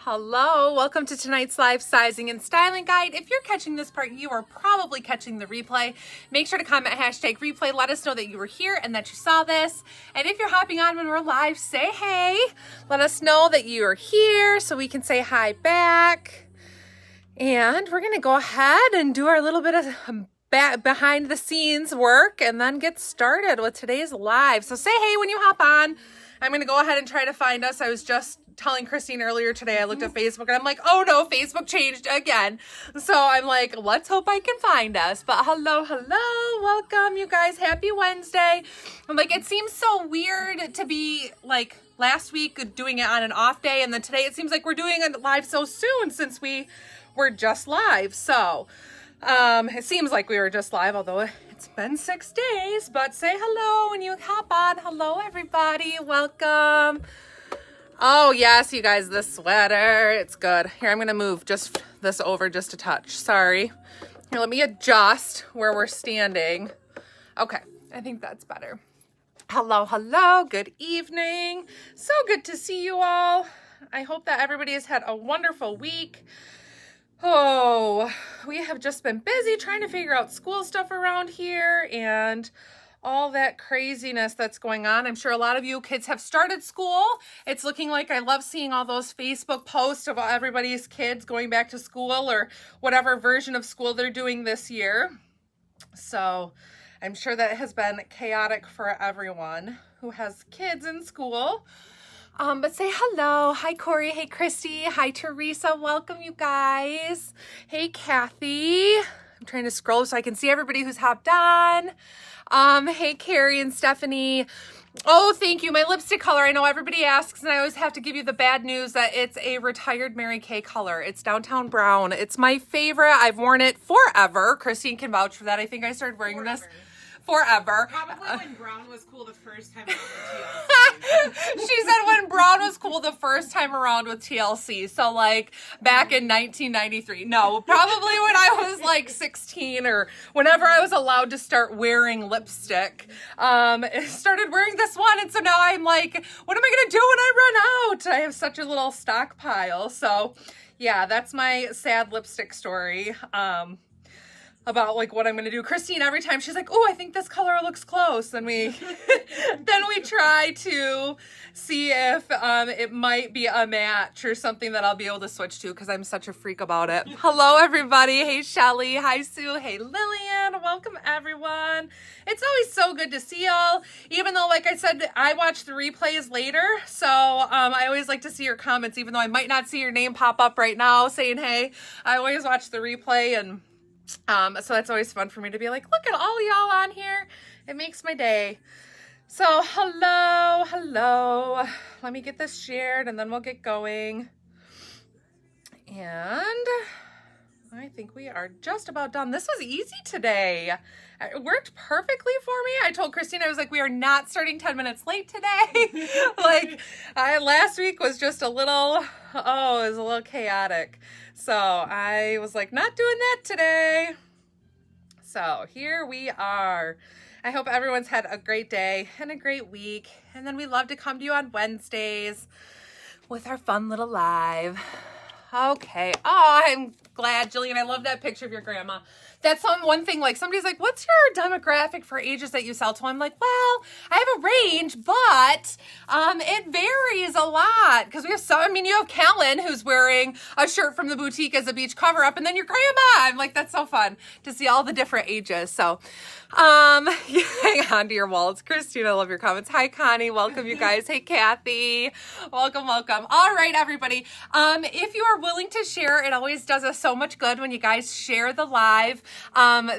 Hello, welcome to tonight's live sizing and styling guide. If you're catching this part, you are probably catching the replay. Make sure to comment hashtag replay. Let us know that you were here and that you saw this. And if you're hopping on when we're live, say hey. Let us know that you are here so we can say hi back. And we're going to go ahead and do our little bit of behind the scenes work and then get started with today's live. So say hey when you hop on. I'm going to go ahead and try to find us. I was just telling Christine earlier today, I looked at Facebook and I'm like, oh no, Facebook changed again. So I'm like, let's hope I can find us. But hello, welcome you guys. Happy Wednesday. I'm like, it seems so weird to be like last week doing it on an off day. And then today it seems like we're doing it live so soon since we were just live. So it seems like we were just live, although it's been 6 days, but say hello when you hop on. Hello, everybody. Welcome. Oh, yes, you guys, this sweater, it's good. Here, I'm going to move just this over just a touch. Sorry. Here, let me adjust where we're standing. Okay, I think that's better. Hello. Good evening. So good to see you all. I hope that everybody has had a wonderful week. Oh, we have just been busy trying to figure out school stuff around here and all that craziness that's going on. I'm sure a lot of you kids have started school. It's looking like I love seeing all those Facebook posts of everybody's kids going back to school or whatever version of school they're doing this year. So I'm sure that has been chaotic for everyone who has kids in school. But say hello. Hi, Corey. Hey, Christy. Hi, Teresa. Welcome, you guys. Hey, Kathy. I'm trying to scroll so I can see everybody who's hopped on. Hey, Carrie and Stephanie. Oh, thank you. My lipstick color. I know everybody asks, and I always have to give you the bad news that it's a retired Mary Kay color. It's Downtown Brown. It's my favorite. I've worn it forever. Christine can vouch for that. I think I started wearing this forever. Probably when brown was cool the first time around with TLC. She said when brown was cool the first time around with TLC. So like back in 1993. No, probably when I was like 16 or whenever I was allowed to start wearing lipstick. I started wearing this one. And so now I'm like, what am I going to do when I run out? I have such a little stockpile. So yeah, that's my sad lipstick story. About like what I'm going to do. Christine, every time she's like, oh, I think this color looks close. Then we try to see if it might be a match or something that I'll be able to switch to because I'm such a freak about it. Hello, everybody. Hey, Shelly. Hi, Sue. Hey, Lillian. Welcome, everyone. It's always so good to see y'all. Even though, like I said, I watch the replays later. So I always like to see your comments, even though I might not see your name pop up right now saying, hey, I always watch the replay and so that's always fun for me to be like, look at all y'all on here. It makes my day. So hello. Let me get this shared and then we'll get going. And I think we are just about done. This was easy today. It worked perfectly for me. I told Christine, I was like, we are not starting 10 minutes late today. Last week was just it was a little chaotic. So I was like, not doing that today. So here we are. I hope everyone's had a great day and a great week. And then we love to come to you on Wednesdays with our fun little live. Okay. Oh, I'm glad, Jillian. I love that picture of your grandma. That's one thing, like somebody's like, what's your demographic for ages that you sell to? I'm like, well, I have a range, but it varies a lot because we have you have Kellen who's wearing a shirt from the boutique as a beach cover up and then your grandma. I'm like, that's so fun to see all the different ages. So hang on to your wallets. Christine, I love your comments. Hi, Connie. Welcome, you guys. Hey, Kathy. Welcome. All right, everybody. If you are willing to share, it always does us so much good when you guys share the live.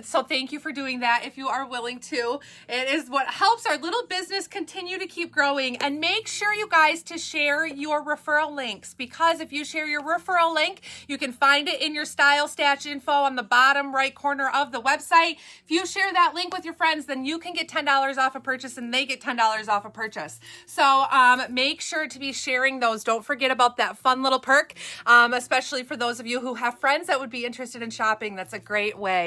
So thank you for doing that. If you are willing to, it is what helps our little business continue to keep growing. And make sure you guys to share your referral links, because if you share your referral link, you can find it in your style stats info on the bottom right corner of the website. If you share that link with your friends, then you can get $10 off a purchase and they get $10 off a purchase. So make sure to be sharing those. Don't forget about that fun little perk, especially for those of you who have friends that would be interested in shopping. That's a great way.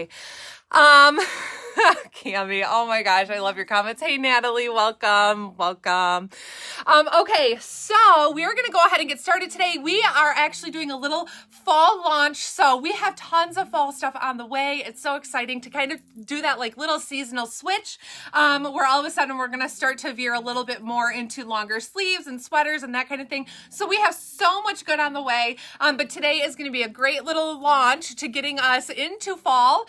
Cami, oh my gosh, I love your comments. Hey, Natalie, welcome. Okay, so we are going to go ahead and get started today. We are actually doing a little fall launch, so we have tons of fall stuff on the way. It's so exciting to kind of do that like little seasonal switch, where all of a sudden we're going to start to veer a little bit more into longer sleeves and sweaters and that kind of thing. So we have so much good on the way, but today is going to be a great little launch to getting us into fall,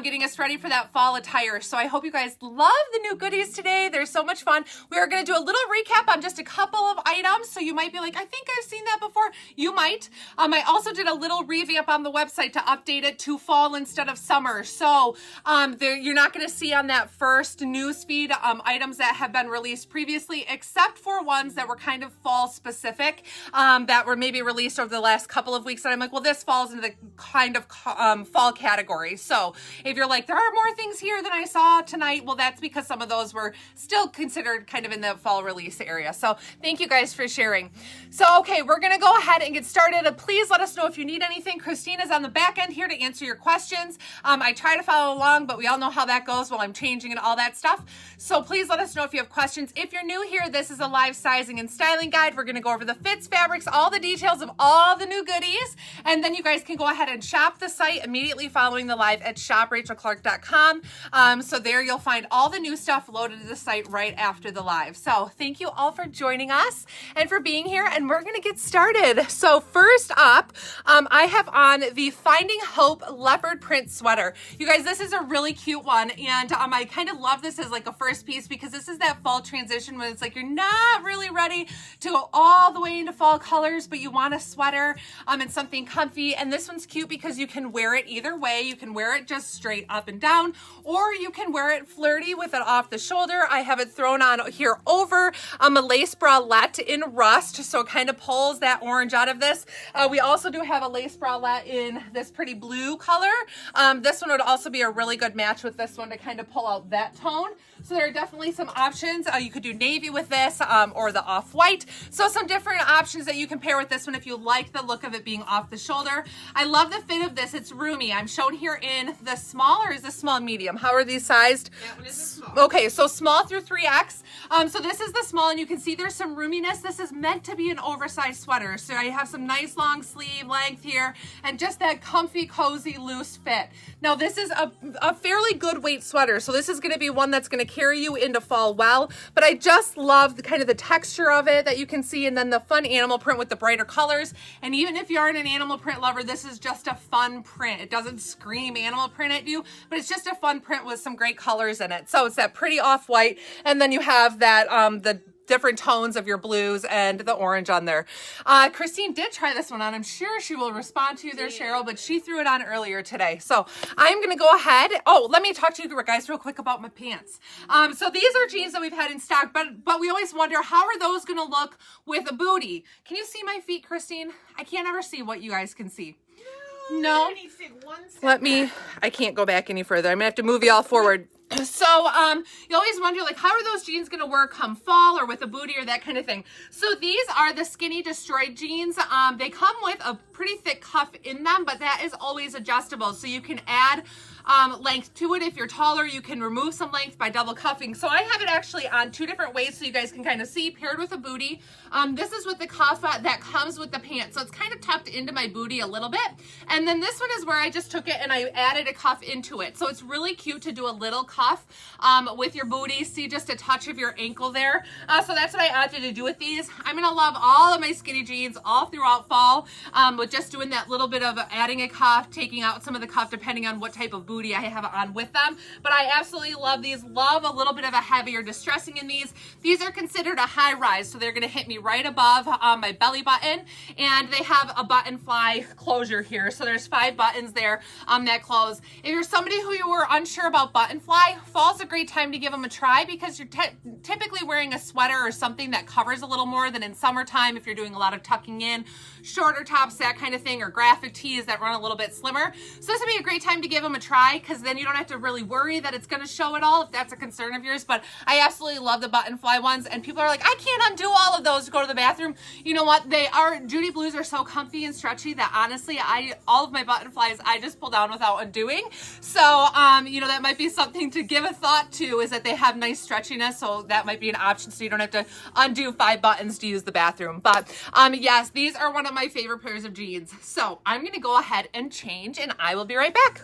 getting us ready for that fall attire. So I hope you guys love the new goodies today. They're so much fun. We are going to do a little recap on just a couple of items. So you might be like, I think I've seen that before. You might. I also did a little revamp on the website to update it to fall instead of summer. So you're not going to see on that first news feed items that have been released previously, except for ones that were kind of fall specific, that were maybe released over the last couple of weeks. And I'm like, well, this falls into the kind of fall category. So if you're like, there are more things here than I saw tonight, well, that's because some of those were still considered kind of in the fall release area. So thank you guys for sharing. So, okay, we're going to go ahead and get started. Please let us know if you need anything. Christina's on the back end here to answer your questions. I try to follow along, but we all know how that goes while I'm changing and all that stuff. So please let us know if you have questions. If you're new here, this is a live sizing and styling guide. We're going to go over the fits, fabrics, all the details of all the new goodies. And then you guys can go ahead and shop the site immediately following the live at shoprachelclark.com. So there you'll find all the new stuff loaded to the site right after the live. So thank you all for joining us and for being here, and we're going to get started. So first up, I have on the Finding Hope leopard print sweater. You guys, this is a really cute one, and I kind of love this as like a first piece because this is that fall transition when it's like you're not really ready to go all the way into fall colors, but you want a sweater and something comfy. And this one's cute because you can wear it either way. You can wear it just straight up and down, or you can wear it flirty with it off the shoulder. I have it thrown on here over a lace bralette in rust, so it kind of pulls that orange out of this. We also do have a lace bralette in this pretty blue color. This one would also be a really good match with this one to kind of pull out that tone. So there are definitely some options. You could do navy with this or the off-white. So some different options that you can pair with this one if you like the look of it being off the shoulder. I love the fit of this. It's roomy. I'm shown here in the small, or is this small medium? How are these sized? That one is a small. Okay, so small through 3X. So this is the small, and you can see there's some roominess. This is meant to be an oversized sweater. So I have some nice long sleeve length here and just that comfy, cozy, loose fit. Now this is a fairly good weight sweater. So this is going to be one that's going to carry you into fall well, but I just love the kind of the texture of it that you can see, and then the fun animal print with the brighter colors. And even if you aren't an animal print lover, this is just a fun print. It doesn't scream animal print at you, but it's just a fun print with some great colors in it. So it's that pretty off-white, and then you have that the different tones of your blues and the orange on there. Christine did try this one on. I'm sure she will respond to you there, Cheryl, but she threw it on earlier today. So I'm going to go ahead. Oh, let me talk to you guys real quick about my pants. So these are jeans that we've had in stock, but we always wonder, how are those going to look with a bootie? Can you see my feet, Christine? I can't ever see what you guys can see. No. Let me, I can't go back any further. I'm going to have to move you all forward. So you always wonder, like, how are those jeans going to work come fall or with a bootie or that kind of thing. So these are the Skinny Destroyed jeans. They come with a pretty thick cuff in them, but that is always adjustable. So you can add length to it. If you're taller, you can remove some length by double cuffing. So I have it actually on two different ways so you guys can kind of see, paired with a bootie. This is with the cuff that comes with the pants. So it's kind of tucked into my bootie a little bit. And then this one is where I just took it and I added a cuff into it. So it's really cute to do a little cuff with your booty. See just a touch of your ankle there. So that's what I opted to do with these. I'm going to love all of my skinny jeans all throughout fall with just doing that little bit of adding a cuff, taking out some of the cuff depending on what type of booty I have on with them. But I absolutely love these. Love a little bit of a heavier distressing in these. These are considered a high rise, so they're going to hit me right above my belly button, and they have a button fly closure here. So there's 5 buttons there that close. If you're somebody who you were unsure about button fly, fall's a great time to give them a try because you're typically wearing a sweater or something that covers a little more than in summertime if you're doing a lot of tucking in, shorter tops, that kind of thing, or graphic tees that run a little bit slimmer. So this would be a great time to give them a try, because then you don't have to really worry that it's going to show at all if that's a concern of yours. But I absolutely love the button fly ones, and people are like, I can't undo all of those to go to the bathroom. You know what? Judy Blues are so comfy and stretchy that honestly, all of my button flies I just pull down without undoing. So, you know, that might be something to give a thought to, is that they have nice stretchiness. So that might be an option, so you don't have to undo 5 buttons to use the bathroom. But yes, these are one of my favorite pairs of jeans. So I'm going to go ahead and change, and I will be right back.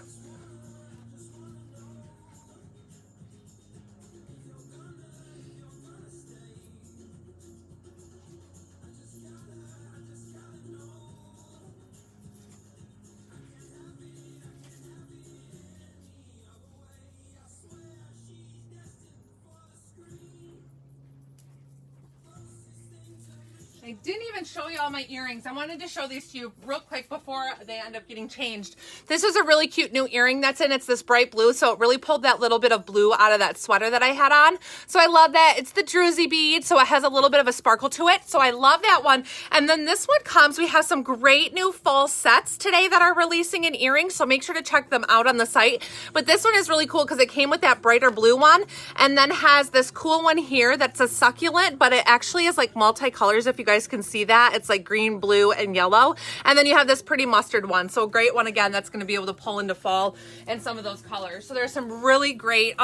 I didn't even show you all my earrings. I wanted to show these to you real quick before they end up getting changed. This is a really cute new earring that's in. It's this bright blue, so it really pulled that little bit of blue out of that sweater that I had on. So I love that. It's the druzy bead, so it has a little bit of a sparkle to it. So I love that one. And then this one comes, we have some great new fall sets today that are releasing in earrings, so make sure to check them out on the site. But this one is really cool because it came with that brighter blue one, and then has this cool one here that's a succulent, but it actually is like multicolors, if you guys can see that. It's like green, blue, and yellow. And then you have this pretty mustard one. So a great one, again, that's going to be able to pull into fall and some of those colors. So there's some really great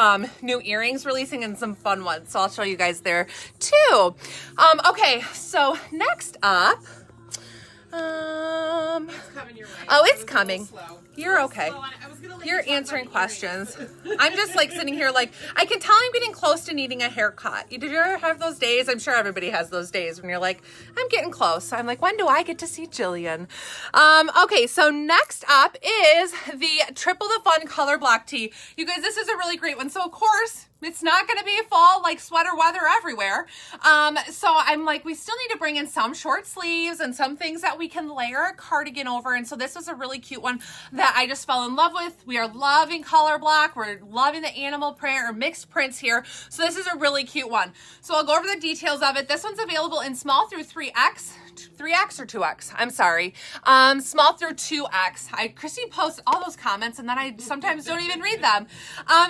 new earrings releasing and some fun ones. So I'll show you guys there too. Okay, so next up, It's coming your way. Oh, it's coming. You're okay. I was gonna let You're you talk answering about questions. I'm just like sitting here like, I can tell I'm getting close to needing a haircut. Did you ever have those days? I'm sure everybody has those days when you're like, I'm getting close. I'm like, when do I get to see Jillian? Okay, so next up is the Triple the Fun color block tee. You guys, this is a really great one. So of course, it's not going to be fall like sweater weather everywhere. So I'm like, we still need to bring in some short sleeves and some things that we can layer a cardigan over. And so this was a really cute one that I just fell in love with. We are loving color block. We're loving the animal print or mixed prints here. So this is a really cute one. So I'll go over the details of it. This one's available in small through 3X. 3X or 2X? I'm sorry. Small through 2X. Christine posts all those comments and then I sometimes don't even read them.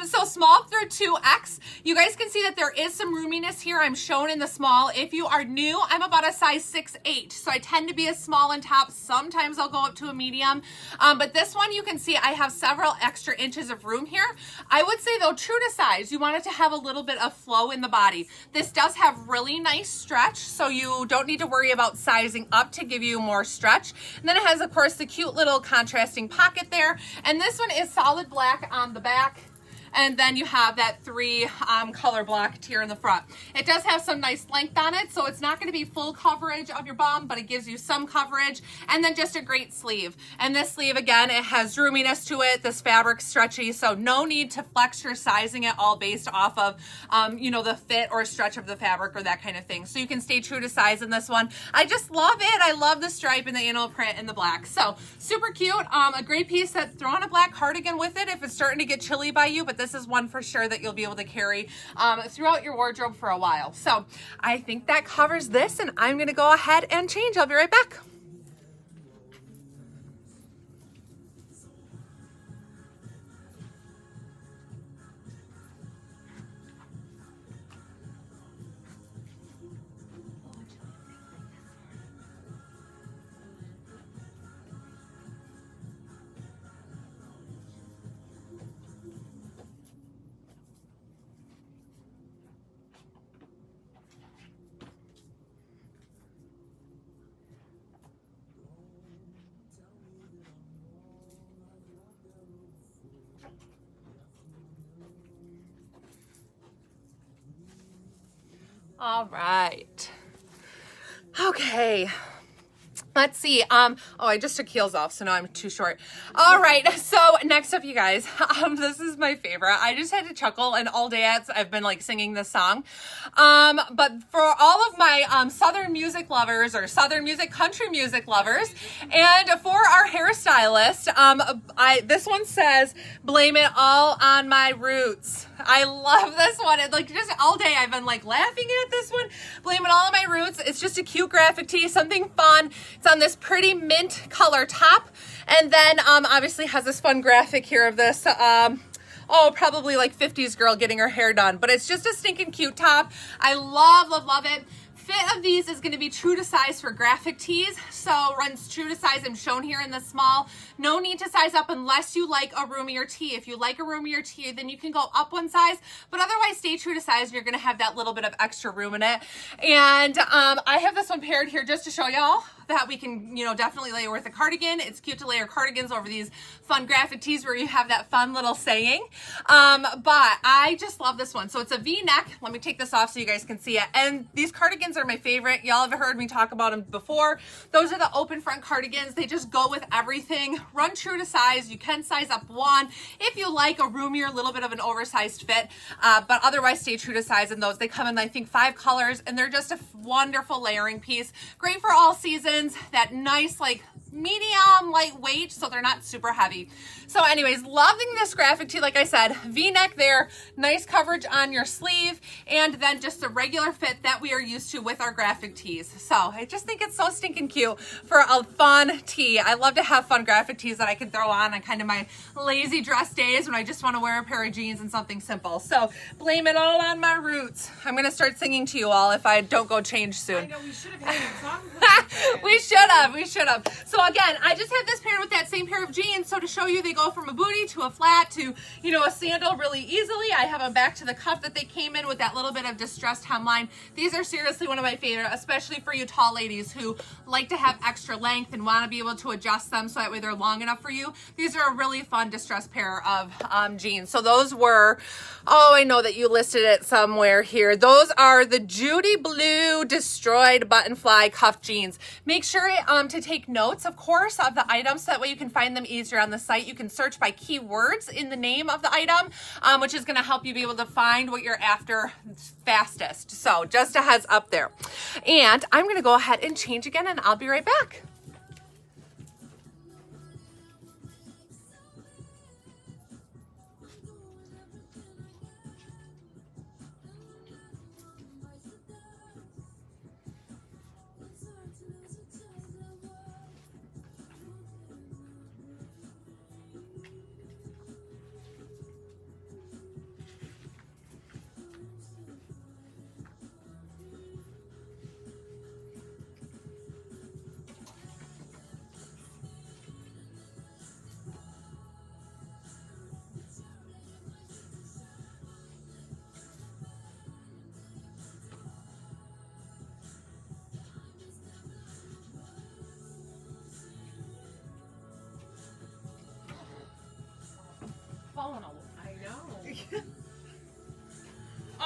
So small through 2X. You guys can see that there is some roominess here. I'm shown in the small. If you are new, I'm about a size 6'8". So I tend to be a small in top. Sometimes I'll go up to a medium. But this one, you can see I have several extra inches of room here. I would say though, true to size, you want it to have a little bit of flow in the body. This does have really nice stretch, so you don't need to worry about sizing up to give you more stretch. And then it has, of course, the cute little contrasting pocket there. And this one is solid black on the back. And then you have that 3 color block here in the front. It does have some nice length on it, so it's not going to be full coverage of your bum, but it gives you some coverage. And then just a great sleeve. And this sleeve, again, it has roominess to it. This fabric's stretchy, so no need to flex your sizing at all based off of, you know, the fit or stretch of the fabric or that kind of thing. So you can stay true to size in this one. I just love it. I love the stripe and the animal print and the black. So super cute. A great piece that throw on a black cardigan with it if it's starting to get chilly by you, but this is one for sure that you'll be able to carry throughout your wardrobe for a while. So I think that covers this, and I'm going to go ahead and change. I'll be right back. All right. Okay. Let's see. Oh, I just took heels off, so now I'm too short. All right. So next up, you guys, this is my favorite. I just had to chuckle, and all day I've been like singing this song. But for all of my Southern music lovers or Southern music, country music lovers, and for our hairstylist, this one says, "Blame it all on my roots." I love this one. It, like, just all day I've been like laughing at this one. Blame it all on my roots. It's just a cute graphic tee, something fun. It's on this pretty mint color top. And then obviously has this fun graphic here of this probably like 50s girl getting her hair done, but it's just a stinking cute top. I love it. Fit of these is going to be true to size for graphic tees, so runs true to size. I'm shown here in the small. No need to size up unless you like a roomier tee. If you like a roomier tee, then you can go up one size, but otherwise stay true to size and you're going to have that little bit of extra room in it. And I have this one paired here just to show y'all that we can, you know, definitely layer with a cardigan. It's cute to layer cardigans over these fun graphic tees where you have that fun little saying. But I just love this one. So it's a V-neck. Let me take this off so you guys can see it. And these cardigans are my favorite. Y'all have heard me talk about them before. Those are the open front cardigans. They just go with everything. Run true to size. You can size up one if you like a roomier, little bit of an oversized fit, but otherwise stay true to size in those. They come in, I think, 5 colors, and they're just a wonderful layering piece. Great for all seasons. That nice, like, medium lightweight, so they're not super heavy. So anyways, loving this graphic tee. Like I said, V-neck there, nice coverage on your sleeve, and then just a regular fit that we are used to with our graphic tees. So I just think it's so stinking cute for a fun tee. I love to have fun graphic tees that I can throw on kind of my lazy dress days when I just want to wear a pair of jeans and something simple. So blame it all on my roots. I'm going to start singing to you all if I don't go change soon. I know, we should have had a song. We should have. So again, I just have this paired with that same pair of jeans. So to show you, they go from a booty to a flat to, you know, a sandal really easily. I have them back to the cuff that they came in with that little bit of distressed hemline. These are seriously one of my favorite, especially for you tall ladies who like to have extra length and want to be able to adjust them so that way they're long enough for you. These are a really fun distressed pair of jeans. So those were, I know that you listed it somewhere here. Those are the Judy Blue Destroyed Button Fly Cuff Jeans. Make sure to take notes, of course, of the items so that way you can find them easier on the site. You can search by keywords in the name of the item, which is going to help you be able to find what you're after fastest. So just a heads up there. And I'm going to go ahead and change again, and I'll be right back. I know.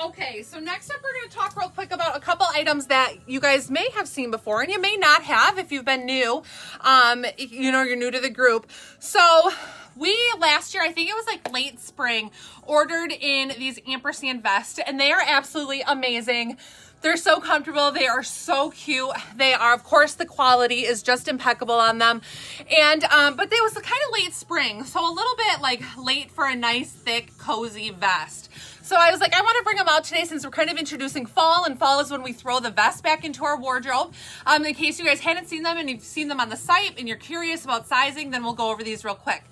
Okay, so next up we're going to talk real quick about a couple items that you guys may have seen before and you may not have if you've been new. You know, you're new to the group. So we last year, I think it was like late spring, ordered in these ampersand vests, and they are absolutely amazing. They're so comfortable. They are so cute. They are, of course, the quality is just impeccable on them. And, but they was kind of late spring. So a little bit like late for a nice, thick, cozy vest. So I was like, I want to bring them out today since we're kind of introducing fall, and fall is when we throw the vest back into our wardrobe. In case you guys hadn't seen them and you've seen them on the site and you're curious about sizing, then we'll go over these real quick.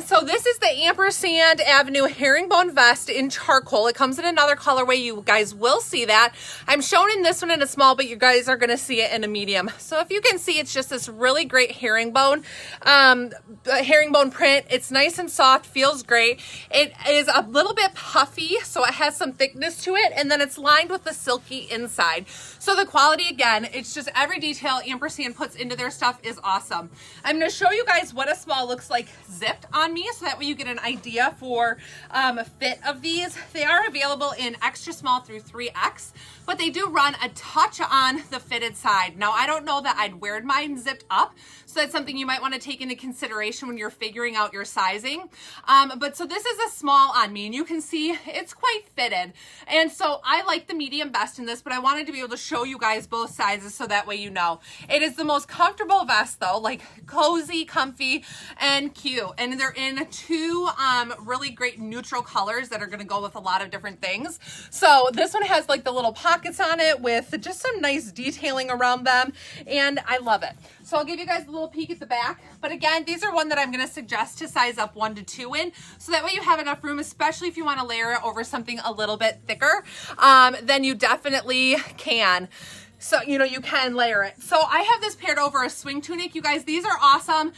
So this is the Ampersand Avenue herringbone vest in charcoal. It comes in another colorway. You guys will see that. I'm showing this one in a small, but you guys are going to see it in a medium. So if you can see, it's just this really great herringbone print. It's nice and soft, feels great. It is a little bit puffy, so it has some thickness to it, and then it's lined with the silky inside. So the quality, again, it's just every detail Ampersand puts into their stuff is awesome. I'm going to show you guys what a small looks like zipped on me, so that way you get an idea for fit of these. They are available in extra small through 3X, but they do run a touch on the fitted side. Now, I don't know that I'd wear mine zipped up, so that's something you might want to take into consideration when you're figuring out your sizing. But so this is a small on me, and you can see it's quite fitted. And so I like the medium best in this, but I wanted to be able to show you guys both sizes so that way you know. It is the most comfortable vest though, like cozy, comfy, and cute. And they're in two really great neutral colors that are gonna go with a lot of different things. So this one has like the little pockets on it with just some nice detailing around them, and I love it. So I'll give you guys a little peek at the back. But again, these are one that I'm gonna suggest to size up 1 to 2 in, so that way you have enough room, especially if you wanna layer it over something a little bit thicker, then you definitely can. So, you know, you can layer it. So I have this paired over a swing tunic. You guys, these are awesome.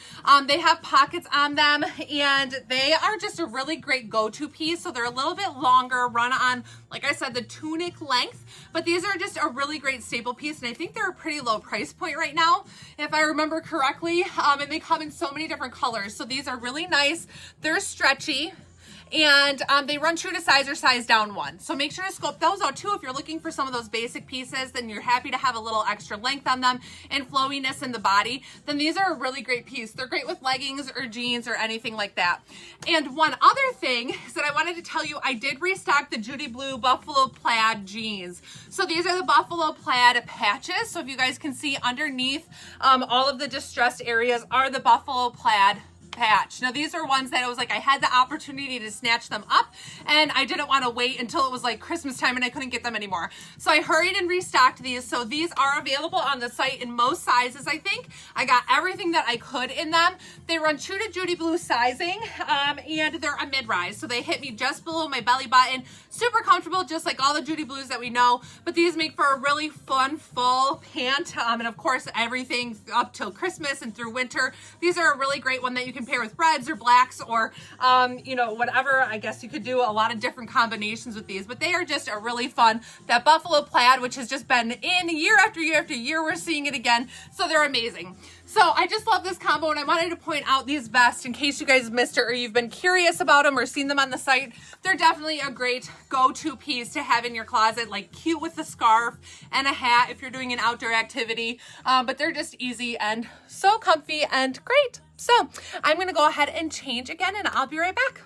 They have pockets on them, and they are just a really great go-to piece. So they're a little bit longer, run on, like I said, the tunic length, but these are just a really great staple piece. And I think they're a pretty low price point right now, if I remember correctly. And they come in so many different colors. So these are really nice. They're stretchy. And they run true to size or size down 1. So make sure to scope those out too. If you're looking for some of those basic pieces, then you're happy to have a little extra length on them and flowiness in the body, then these are a really great piece. They're great with leggings or jeans or anything like that. And one other thing is that I wanted to tell you, I did restock the Judy Blue Buffalo Plaid jeans. So these are the Buffalo Plaid patches. So if you guys can see underneath, all of the distressed areas are the Buffalo Plaid patch. Now these are ones that it was like I had the opportunity to snatch them up, and I didn't want to wait until it was like Christmas time and I couldn't get them anymore. So I hurried and restocked these. So these are available on the site in most sizes. I think I got everything that I could in them. They run true to Judy Blue sizing, and they're a mid-rise. So they hit me just below my belly button. Super comfortable, just like all the Judy Blues that we know, but these make for a really fun full pant, and of course everything up till Christmas and through winter. These are a really great one that you can pair with reds or blacks or you know, whatever. I guess you could do a lot of different combinations with these, but they are just a really fun, that Buffalo Plaid, which has just been in year after year after year, we're seeing it again. So they're amazing. So I just love this combo, and I wanted to point out these vests in case you guys missed it or you've been curious about them or seen them on the site. They're definitely a great go-to piece to have in your closet, like cute with a scarf and a hat if you're doing an outdoor activity. But they're just easy and so comfy and great. So I'm gonna go ahead and change again, and I'll be right back.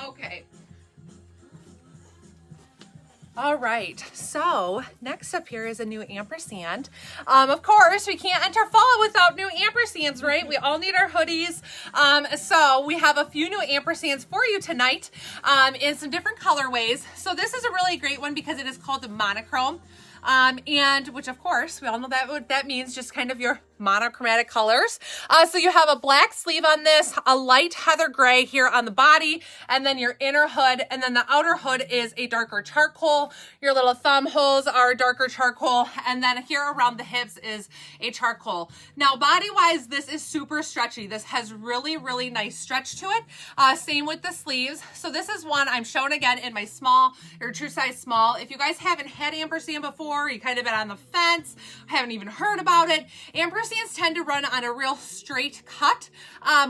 Okay. All right, so next up here is a new ampersand. Of course, we can't enter fall without new ampersands, right? We all need our hoodies. So we have a few new ampersands for you tonight in some different colorways. So this is a really great one because it is called the monochrome. And which of course we all know that what that means, just kind of your monochromatic colors. So you have a black sleeve on this, a light heather gray here on the body, and then your inner hood, and then the outer hood is a darker charcoal. Your little thumb holes are darker charcoal, and then here around the hips is a charcoal. Now body wise, this is super stretchy. This has really, really nice stretch to it. Same with the sleeves. So this is one I'm showing again in my small or true size small. If you guys haven't had ampersand before, you kind of been on the fence, haven't even heard about it, ampersands tend to run on a real straight cut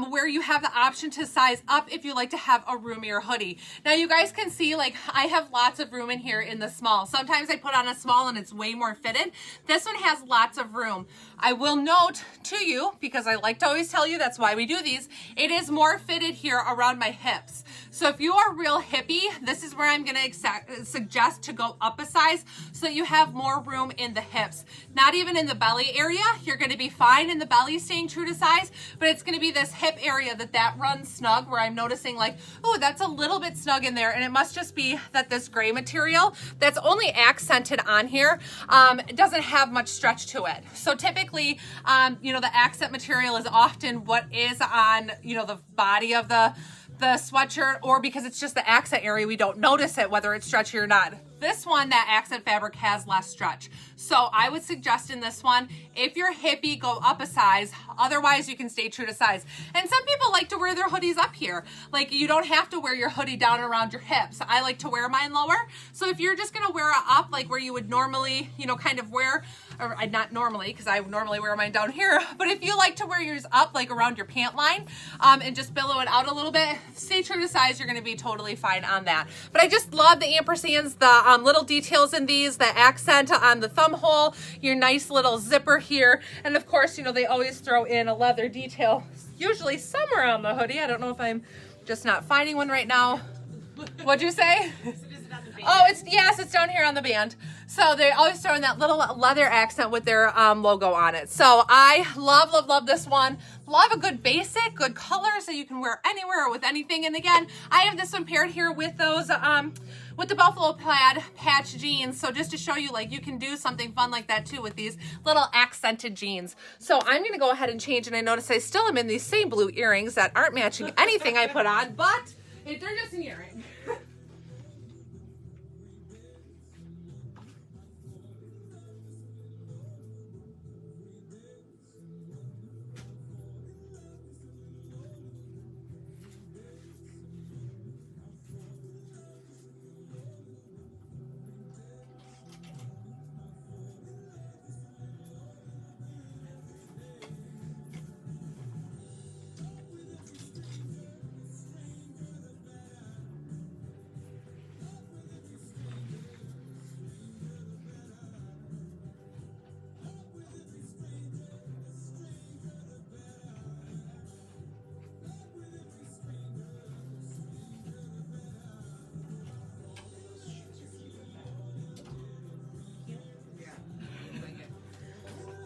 where you have the option to size up if you like to have a roomier hoodie. Now you guys can see, like, I have lots of room in here in the small. Sometimes I put on a small and it's way more fitted. This one has lots of room. I will note to you, because I like to always tell you, that's why we do these, it is more fitted here around my hips. So if you are real hippie, this is where I'm going to suggest to go up a size so that you have more room in the hips. Not even in the belly area. You're going to be fine in the belly staying true to size, but it's going to be this hip area that runs snug, where I'm noticing like, oh, that's a little bit snug in there. And it must just be that this gray material that's only accented on here, it doesn't have much stretch to it. So typically, you know, the accent material is often what is on, you know, the body of the sweatshirt, or because it's just the accent area, we don't notice it, whether it's stretchy or not. This one, that accent fabric has less stretch. So I would suggest in this one, if you're hippie, go up a size. Otherwise, you can stay true to size. And some people like to wear their hoodies up here. Like, you don't have to wear your hoodie down around your hips. I like to wear mine lower. So if you're just gonna wear it up like where you would normally, you know, kind of wear, or not normally, because I normally wear mine down here, but if you like to wear yours up like around your pant line and just billow it out a little bit, stay true to size, you're gonna be totally fine on that. But I just love the ampersands, the little details in these, the accent on the thumb hole, your nice little zipper here, and of course, you know, they always throw in a leather detail, usually somewhere on the hoodie. I don't know if I'm just not finding one right now. What'd you say? Oh, yes, it's down here on the band. So they always throw in that little leather accent with their logo on it. So I love, love, love this one. Love a good basic, good color, so you can wear anywhere or with anything. And again, I have this one paired here with those, with the buffalo plaid patch jeans. So just to show you, like, you can do something fun like that too with these little accented jeans. So I'm gonna go ahead and change, and I notice I still am in these same blue earrings that aren't matching anything I put on, but they're just an earring.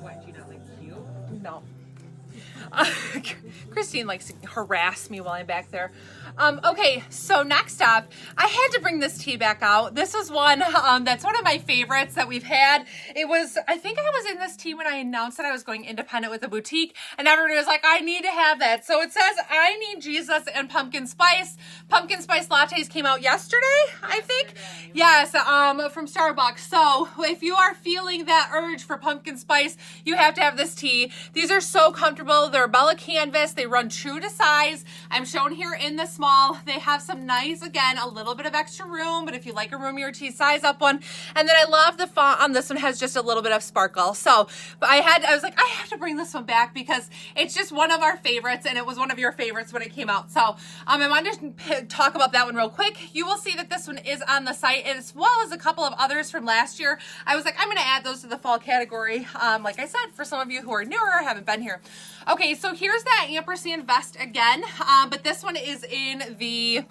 What, do you not like cute? No. Christine likes to harass me while I'm back there. Okay, so next up, I had to bring this tee back out. This is one that's one of my favorites that we've had. It was, I think I was in this tee when I announced that I was going independent with a boutique, and everybody was like, I need to have that. So it says, I need Jesus and pumpkin spice. Pumpkin spice lattes came out yesterday, I think. Yes, from Starbucks. So if you are feeling that urge for pumpkin spice, you have to have this tee. These are so comfortable. They're Bella canvas. They run true to size. I'm shown here in the small. They have some nice, again, a little bit of extra room, but if you like a roomier tee, size up one. And then I love the font on this one, has just a little bit of sparkle. So I was like, I have to bring this one back because it's just one of our favorites, and it was one of your favorites when it came out. So I wanted to talk about that one real quick. You will see that this one is on the site, as well as a couple of others from last year. I was like, I'm going to add those to the fall category, like I said, for some of you who are newer or haven't been here. Okay, so here's that ampersand vest again, but this one is in the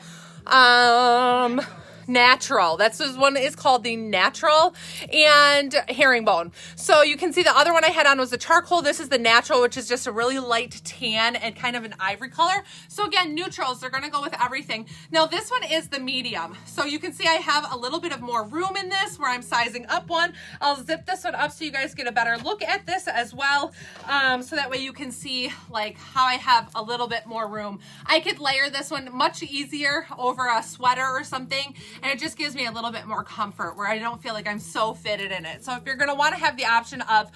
natural. That's this one is called the natural and herringbone. So you can see the other one I had on was the charcoal. This is the natural, which is just a really light tan and kind of an ivory color. So again, neutrals, they're going to go with everything. Now this one is the medium. So you can see I have a little bit of more room in this where I'm sizing up one. I'll zip this one up so you guys get a better look at this as well. So that way you can see like how I have a little bit more room. I could layer this one much easier over a sweater or something, and it just gives me a little bit more comfort where I don't feel like I'm so fitted in it. So if you're going to want to have the option of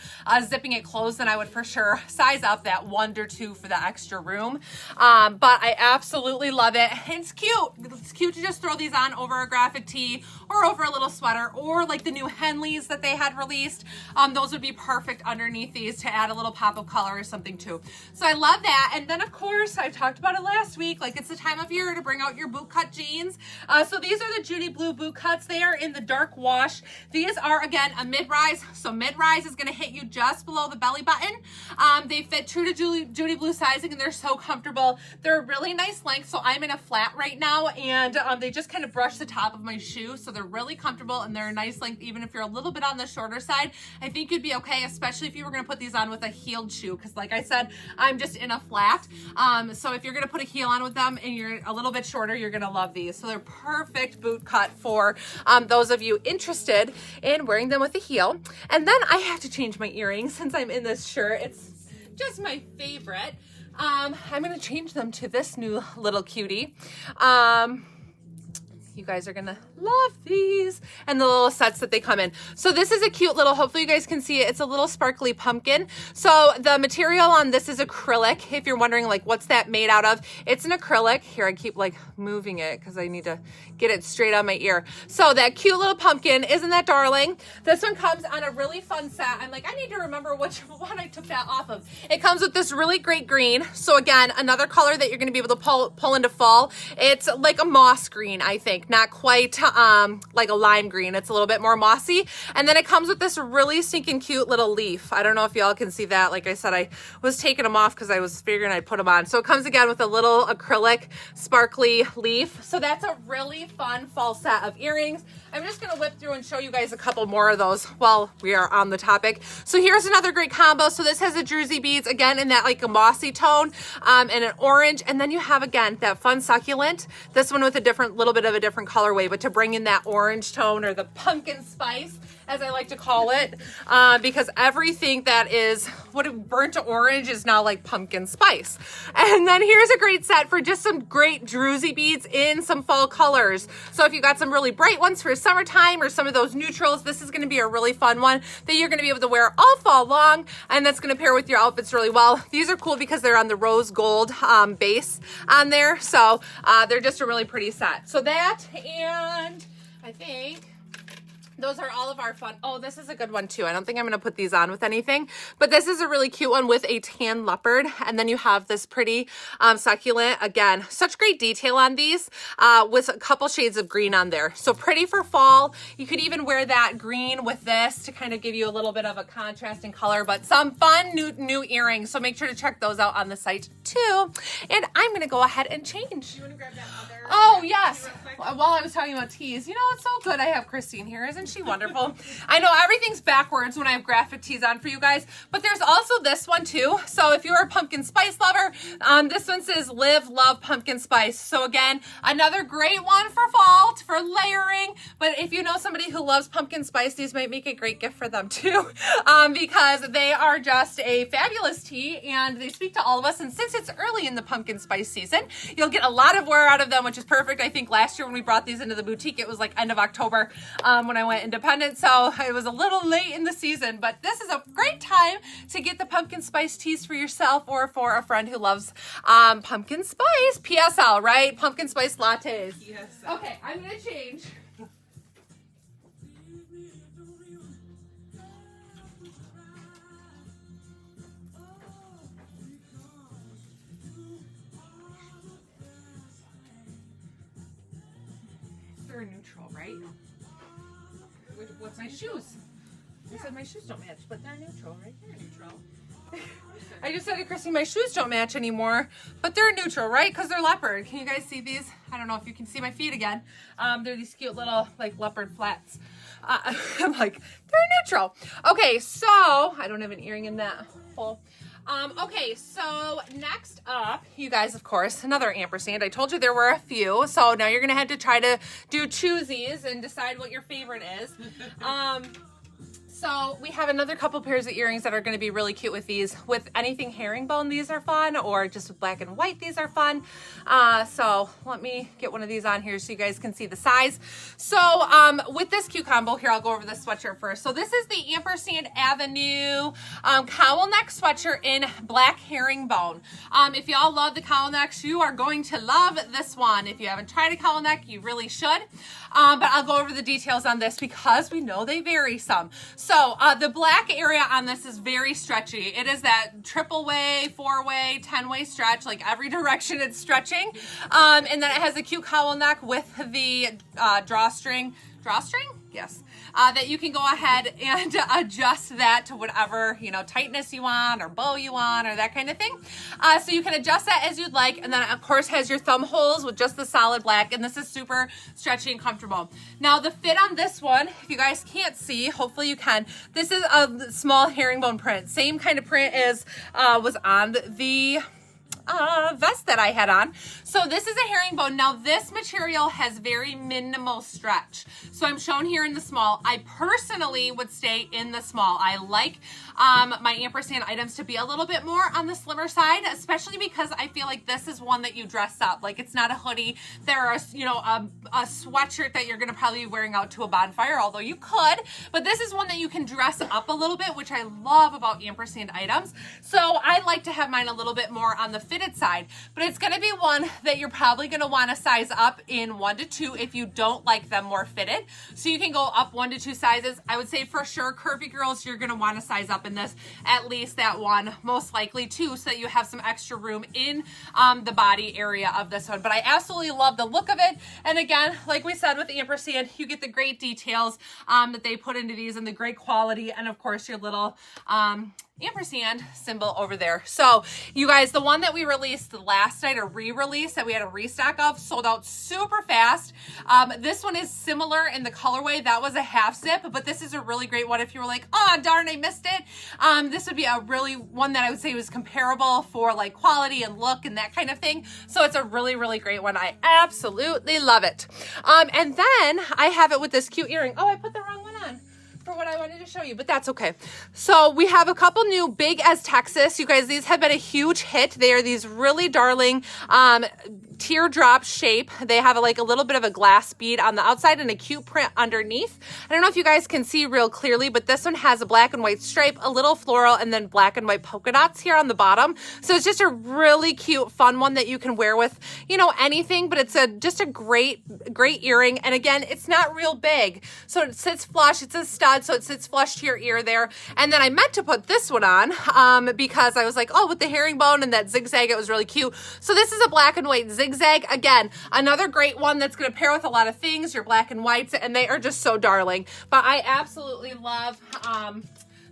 zipping it closed, then I would for sure size up that 1 or 2 for the extra room. But I absolutely love it. It's cute. It's cute to just throw these on over a graphic tee or over a little sweater, or like the new Henleys that they had released. Those would be perfect underneath these to add a little pop of color or something too. So I love that. And then of course, I talked about it last week, like it's the time of year to bring out your boot cut jeans. So these are the Judy Blue boot cuts. They are in the dark wash. These are again a mid-rise. So mid-rise is going to hit you just below the belly button. They fit true to Judy Blue sizing, and they're so comfortable. They're a really nice length. So I'm in a flat right now, and they just kind of brush the top of my shoe. So they're really comfortable, and they're a nice length. Even if you're a little bit on the shorter side, I think you'd be okay, especially if you were going to put these on with a heeled shoe. Because like I said, I'm just in a flat. So if you're going to put a heel on with them and you're a little bit shorter, you're going to love these. So they're perfect boot cut for those of you interested in wearing them with a heel. And then I have to change my earrings since I'm in this shirt. It's just my favorite. I'm going to change them to this new little cutie. You guys are gonna love these and the little sets that they come in. So this is a cute little, hopefully you guys can see it. It's a little sparkly pumpkin. So the material on this is acrylic. If you're wondering like what's that made out of, it's an acrylic. Here, I keep like moving it because I need to get it straight on my ear. So that cute little pumpkin, isn't that darling? This one comes on a really fun set. I'm like, I need to remember which one I took that off of. It comes with this really great green. So again, another color that you're gonna be able to pull into fall. It's like a moss green, I think. Not quite like a lime green. It's a little bit more mossy. And then it comes with this really stinking cute little leaf. I don't know if y'all can see that. Like I said, I was taking them off because I was figuring I'd put them on. So it comes again with a little acrylic sparkly leaf. So that's a really fun fall set of earrings. I'm just gonna whip through and show you guys a couple more of those while we are on the topic. So here's another great combo. So this has the druzy beads again in that like a mossy tone and an orange. And then you have again that fun succulent. This one with a different, little bit of a different colorway, but to bring in that orange tone or the pumpkin spice, as I like to call it, because everything that is burnt orange is now like pumpkin spice. And then here's a great set for just some great druzy beads in some fall colors. So if you got some really bright ones for summertime or some of those neutrals, this is going to be a really fun one that you're going to be able to wear all fall long, and that's going to pair with your outfits really well. These are cool because they're on the rose gold base on there, so they're just a really pretty set. So that, and I think those are all of our fun. Oh, this is a good one too. I don't think I'm going to put these on with anything, but this is a really cute one with a tan leopard. And then you have this pretty succulent. Again, such great detail on these with a couple shades of green on there. So pretty for fall. You could even wear that green with this to kind of give you a little bit of a contrast in color, but some fun new earrings. So make sure to check those out on the site too. And I'm going to go ahead and change. You want to grab that other? Oh, yes. While I was talking about tees, you know, it's so good I have Christine here. Isn't she wonderful? I know everything's backwards when I have graphic tees on for you guys, but there's also this one too. So if you're a pumpkin spice lover, this one says live, love pumpkin spice. So again, another great one for fall, for layering. But if you know somebody who loves pumpkin spice, these might make a great gift for them too, because they are just a fabulous tea and they speak to all of us. And since it's early in the pumpkin spice season, you'll get a lot of wear out of them, which is perfect. I think last year when we brought these into the boutique, it was like end of October when I went independent. So it was a little late in the season, but this is a great time to get the pumpkin spice teas for yourself or for a friend who loves pumpkin spice. PSL, right? Pumpkin spice lattes. Yes. Okay, I'm going to change. They're neutral, right? What's my shoes? I said my shoes don't match, but they're neutral, right? They're neutral. I just said to Christine, my shoes don't match anymore, but they're neutral, right? Because they're leopard. Can you guys see these? I don't know if you can see my feet again. They're these cute little like leopard flats. I'm like, they're neutral. Okay, so I don't have an earring in that hole. Okay, so next up, you guys, of course, another ampersand. I told you there were a few, so now you're going to have to try to do choosies and decide what your favorite is. So we have another couple pairs of earrings that are going to be really cute with these. With anything herringbone, these are fun, or just with black and white, these are fun. So let me get one of these on here so you guys can see the size. So with this cute combo, here, I'll go over this sweatshirt first. So this is the Ampersand Avenue cowl neck sweatshirt in black herringbone. If y'all love the cowl necks, you are going to love this one. If you haven't tried a cowl neck, you really should. But I'll go over the details on this because we know they vary some. So the black area on this is very stretchy. It is that triple way, 4-way, 10-way stretch, like every direction it's stretching. And then it has a cute cowl neck with the drawstring, yes, that you can go ahead and adjust that to whatever, you know, tightness you want or bow you want or that kind of thing. So you can adjust that as you'd like. And then of course has your thumb holes with just the solid black, and this is super stretchy and comfortable. Now the fit on this one, if you guys can't see, hopefully you can, this is a small herringbone print. Same kind of print as was on the vest that I had on. So this is a herringbone. Now this material has very minimal stretch. So I'm shown here in the small. I personally would stay in the small. I like my ampersand items to be a little bit more on the slimmer side, especially because I feel like this is one that you dress up. Like it's not a hoodie. There are, you know, a sweatshirt that you're gonna probably be wearing out to a bonfire, although you could, but this is one that you can dress up a little bit, which I love about ampersand items. So I like to have mine a little bit more on the fitted side, but it's gonna be one that you're probably gonna wanna size up in 1 to 2 if you don't like them more fitted. So you can go up 1 to 2 sizes. I would say for sure, curvy girls, you're gonna wanna size up in this, at least that one, most likely 2, so that you have some extra room in the body area of this one. But I absolutely love the look of it. And again, like we said with the ampersand, you get the great details that they put into these and the great quality, and of course your little ampersand symbol over there. So you guys, the one that we released last night, a re-release that we had a restock of, sold out super fast. This one is similar in the colorway. That was a half zip, but this is a really great one if you were like, oh darn, I missed it. This would be a really one that I would say was comparable for like quality and look and that kind of thing. So it's a really, really great one. I absolutely love it. And then I have it with this cute earring. Oh, I put the wrong one on for what I wanted to show you, but that's okay. So we have a couple new Big as Texas. You guys, these have been a huge hit. They are these really darling teardrop shape. They have like a little bit of a glass bead on the outside and a cute print underneath. I don't know if you guys can see real clearly, but this one has a black and white stripe, a little floral, and then black and white polka dots here on the bottom. So it's just a really cute, fun one that you can wear with, you know, anything, but it's just a great earring. And again, it's not real big. So it sits flush. It's a stud, so it sits flush to your ear there. And then I meant to put this one on because I was like, oh, with the herringbone and that zigzag, it was really cute. So this is a black and white zigzag. Again, another great one that's going to pair with a lot of things, your black and whites, and they are just so darling. But I absolutely love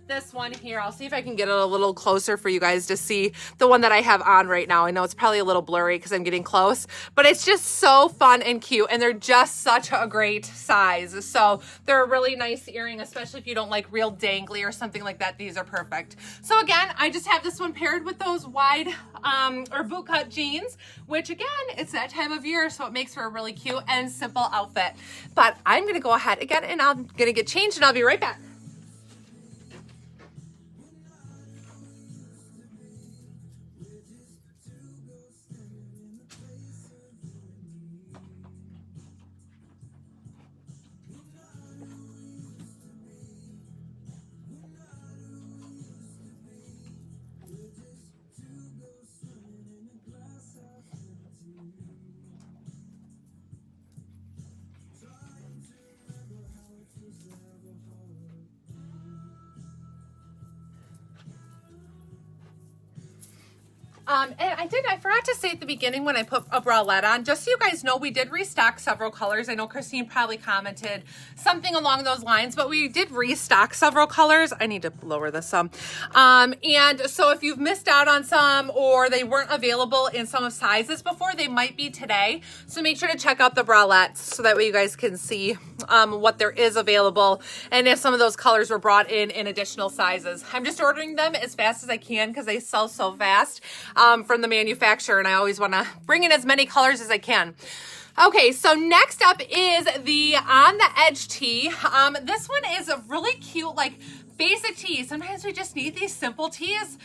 this one here. I'll see if I can get it a little closer for you guys to see the one that I have on right now. I know it's probably a little blurry because I'm getting close, but it's just so fun and cute, and they're just such a great size. So they're a really nice earring, especially if you don't like real dangly or something like that. These are perfect. So again, I just have this one paired with those wide or boot cut jeans, which again, it's that time of year, so it makes for a really cute and simple outfit. But I'm going to go ahead again and I'm going to get changed and I'll be right back. And I forgot to say at the beginning when I put a bralette on, just so you guys know, we did restock several colors. I know Christine probably commented something along those lines, but we did restock several colors. I need to lower this some. And so if you've missed out on some or they weren't available in some of sizes before, they might be today. So make sure to check out the bralettes so that way you guys can see what there is available and if some of those colors were brought in additional sizes. I'm just ordering them as fast as I can because they sell so fast from the manufacturer, and I always want to bring in as many colors as I can. Okay, so next up is the On the Edge tee. This one is a really cute, like, basic tee. Sometimes we just need these simple tees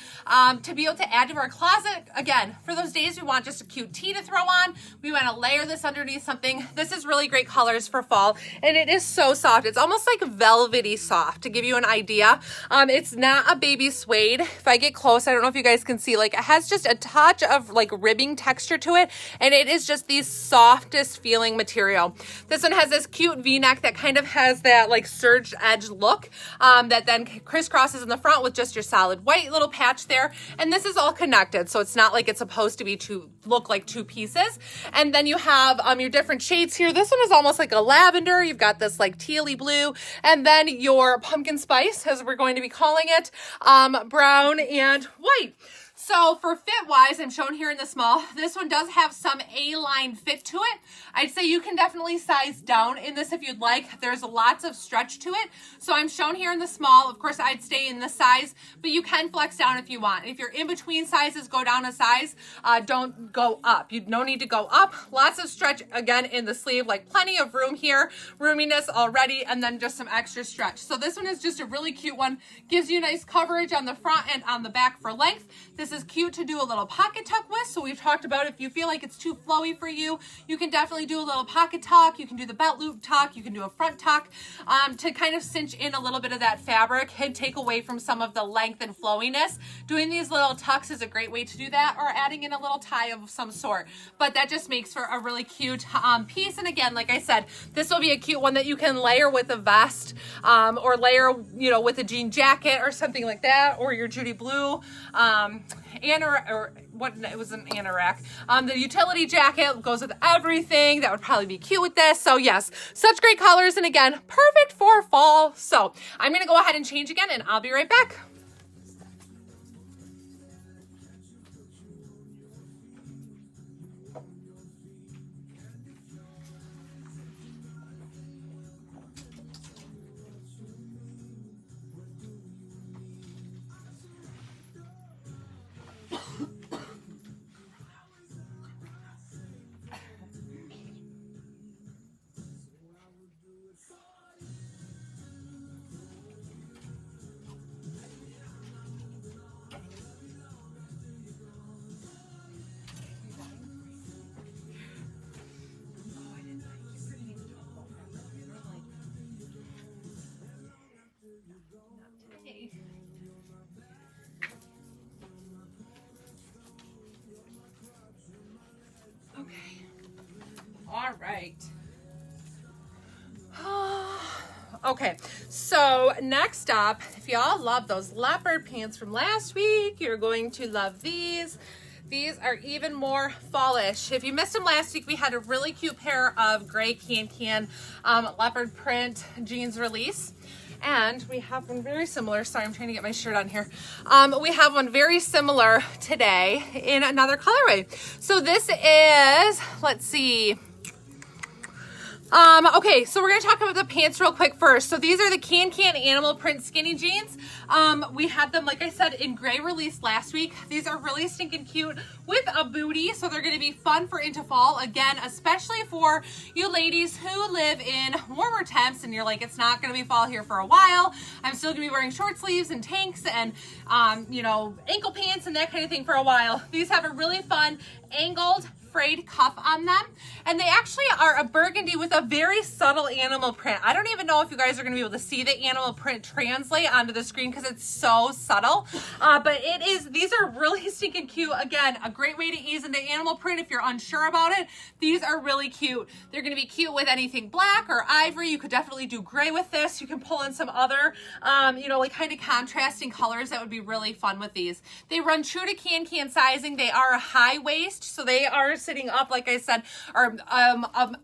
to be able to add to our closet. Again, for those days we want just a cute tee to throw on. We want to layer this underneath something. This is really great colors for fall, and it is so soft. It's almost like velvety soft, to give you an idea. It's not a baby suede. If I get close, I don't know if you guys can see, like, it has just a touch of like ribbing texture to it, and it is just the softest feeling material. This one has this cute V-neck that kind of has that like surged edge look that then crisscrosses in the front with just your solid white little patch there. And this is all connected, so it's not like it's supposed to be look like two pieces. And then you have your different shades here. This one is almost like a lavender. You've got this like tealy blue, and then your pumpkin spice, as we're going to be calling it, brown and white. So for fit wise, I'm shown here in the small. This one does have some A-line fit to it. I'd say you can definitely size down in this if you'd like. There's lots of stretch to it. So I'm shown here in the small. Of course, I'd stay in this size, but you can flex down if you want. If you're in between sizes, go down a size. Don't go up. You no need to go up. Lots of stretch again in the sleeve, like plenty of room here, roominess already, and then just some extra stretch. So this one is just a really cute one. Gives you nice coverage on the front and on the back for length. This is cute to do a little pocket tuck with. So we've talked about if you feel like it's too flowy for you, you can definitely do a little pocket tuck. You can do the belt loop tuck. You can do a front tuck to kind of cinch in a little bit of that fabric and take away from some of the length and flowiness. Doing these little tucks is a great way to do that, or adding in a little tie of some sort. But that just makes for a really cute piece. And again, like I said, this will be a cute one that you can layer with a vest or layer, you know, with a jean jacket or something like that, or your Judy Blue it was an anorak. The utility jacket goes with everything. That would probably be cute with this. So yes, such great colors, and again, perfect for fall. So I'm gonna go ahead and change again, and I'll be right back. Okay. All right. Okay, so next up, if y'all love those leopard pants from last week, you're going to love these. These are even more fallish. If you missed them last week, we had a really cute pair of gray can leopard print jeans release. And we have one very similar. Sorry, I'm trying to get my shirt on here. We have one very similar today in another colorway. So this is, let's see. Okay, so we're going to talk about the pants real quick first. So these are the Can animal print skinny jeans. We had them, like I said, in gray release last week. These are really stinking cute with a booty, so they're going to be fun for into fall. Again, especially for you ladies who live in warmer temps and you're like, it's not going to be fall here for a while. I'm still going to be wearing short sleeves and tanks and, you know, ankle pants and that kind of thing for a while. These have a really fun angled frayed cuff on them, and they actually are a burgundy with a very subtle animal print. I don't even know if you guys are going to be able to see the animal print translate onto the screen because it's so subtle, but these are really stinking cute. Again, a great way to ease into animal print if you're unsure about it. These are really cute. They're going to be cute with anything black or ivory. You could definitely do gray with this. You can pull in some other you know, like kind of contrasting colors that would be really fun with these. They run true to can sizing. They are a high waist, so they are sitting up, like I said, or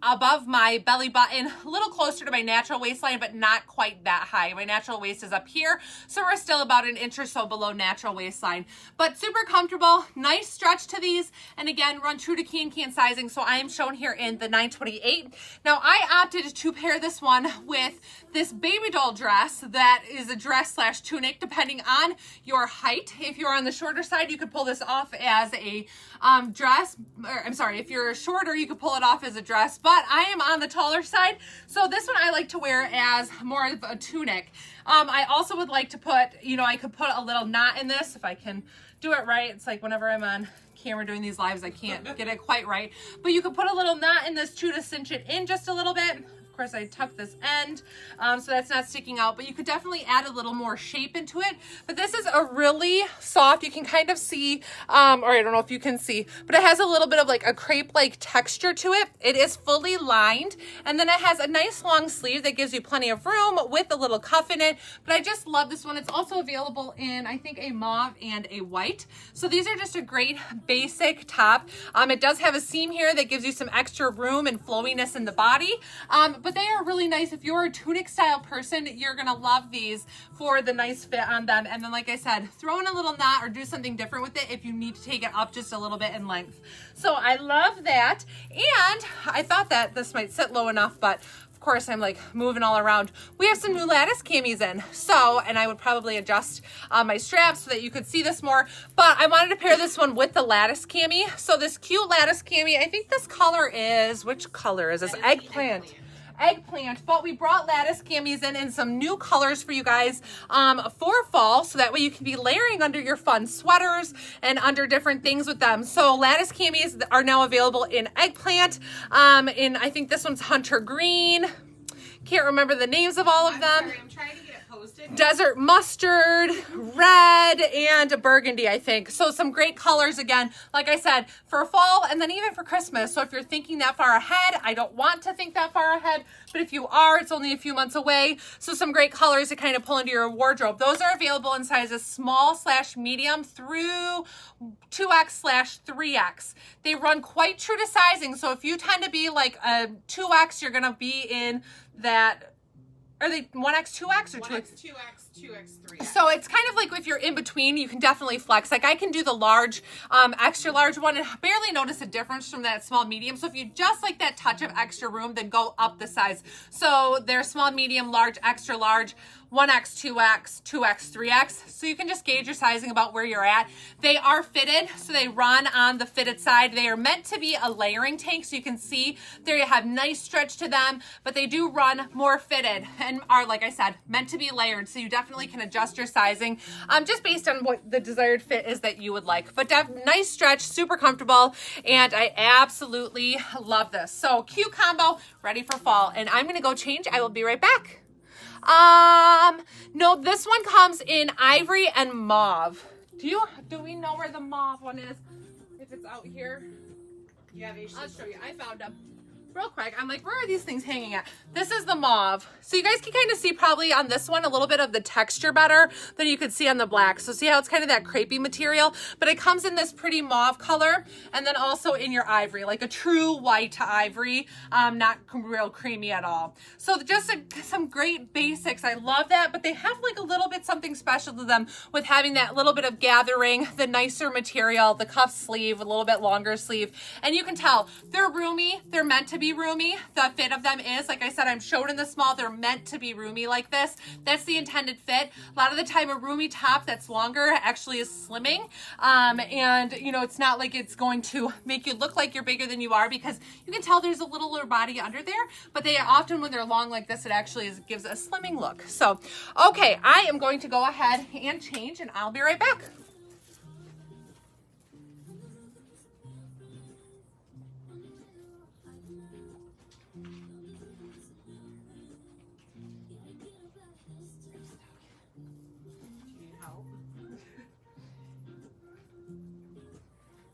above my belly button, a little closer to my natural waistline, but not quite that high. My natural waist is up here, so we're still about an inch or so below natural waistline, but super comfortable. Nice stretch to these, and again, run true to can sizing, so I am shown here in the 928. Now, I opted to pair this one with this baby doll dress that is a dress slash tunic, depending on your height. If you're on the shorter side, you could pull this off as a dress, or I'm sorry, if you're shorter, you could pull it off as a dress, but I am on the taller side, so this one I like to wear as more of a tunic. I also would like to put, you know, I could put a little knot in this if I can do it right. It's like whenever I'm on camera doing these lives, I can't get it quite right, but you could put a little knot in this too to cinch it in just a little bit. Of course, I tucked this end so that's not sticking out, but you could definitely add a little more shape into it. But this is a really soft, you can kind of see, or I don't know if you can see, but it has a little bit of like a crepe-like texture to it. It is fully lined, and then it has a nice long sleeve that gives you plenty of room with a little cuff in it. But I just love this one. It's also available in, I think, a mauve and a white. So these are just a great basic top. It does have a seam here that gives you some extra room and flowiness in the body. But they are really nice. If you're a tunic style person, you're gonna love these for the nice fit on them. And then, like I said, throw in a little knot or do something different with it if you need to take it up just a little bit in length. So I love that. And I thought that this might sit low enough, but of course I'm like moving all around. We have some new lattice camis in. So, and I would probably adjust my straps so that you could see this more, but I wanted to pair this one with the lattice cami. So this cute lattice cami, I think this color is, which color is this? Eggplant. Eggplant, but we brought lattice camis in some new colors for you guys for fall, so that way you can be layering under your fun sweaters and under different things with them. So lattice camis are now available in eggplant, in I think this one's hunter green. Can't remember the names of all of them. Sorry, I'm trying to get it posted. Desert mustard, red, and burgundy, I think. So some great colors again, like I said, for fall and then even for Christmas. So if you're thinking that far ahead, I don't want to think that far ahead, but if you are, it's only a few months away. So some great colors to kind of pull into your wardrobe. Those are available in sizes small/medium through 2X/3X. They run quite true to sizing. So if you tend to be like a 2X, you're gonna be in that. Are they 1X, 2X, or 1X, 2X, 2X, 3X. So it's kind of like if you're in between, you can definitely flex. Like I can do the large, extra large one and barely notice a difference from that small medium. So if you just like that touch of extra room, then go up the size. So they're small, medium, large, extra large, 1X, 2X, 2X, 3X. So you can just gauge your sizing about where you're at. They are fitted, so they run on the fitted side. They are meant to be a layering tank, so you can see they have nice stretch to them, but they do run more fitted and are, like I said, meant to be layered. So you definitely can adjust your sizing just based on what the desired fit is that you would like. But nice stretch, super comfortable, and I absolutely love this. So cute combo, ready for fall. And I'm gonna go change. I will be right back. No, this one comes in ivory and mauve. Do we know where the mauve one is? If it's out here? Yeah, they should. I'll show you. I found them. Real quick, I'm like, where are these things hanging at? This is the mauve. So you guys can kind of see probably on this one a little bit of the texture better than you could see on the black. So see how it's kind of that crepey material, but it comes in this pretty mauve color and then also in your ivory, like a true white ivory, not real creamy at all. So just some great basics. I love that, but they have like a little bit something special to them with having that little bit of gathering, the nicer material, the cuff sleeve, a little bit longer sleeve. And you can tell they're roomy. They're meant to be roomy. The fit of them is, like I said, I'm showed in the small. They're meant to be roomy like this. That's the intended fit. A lot of the time a roomy top that's longer actually is slimming. And you know, it's not like it's going to make you look like you're bigger than you are, because you can tell there's a littler body under there, but they often, when they're long like this, it actually gives a slimming look. So, okay, I am going to go ahead and change and I'll be right back.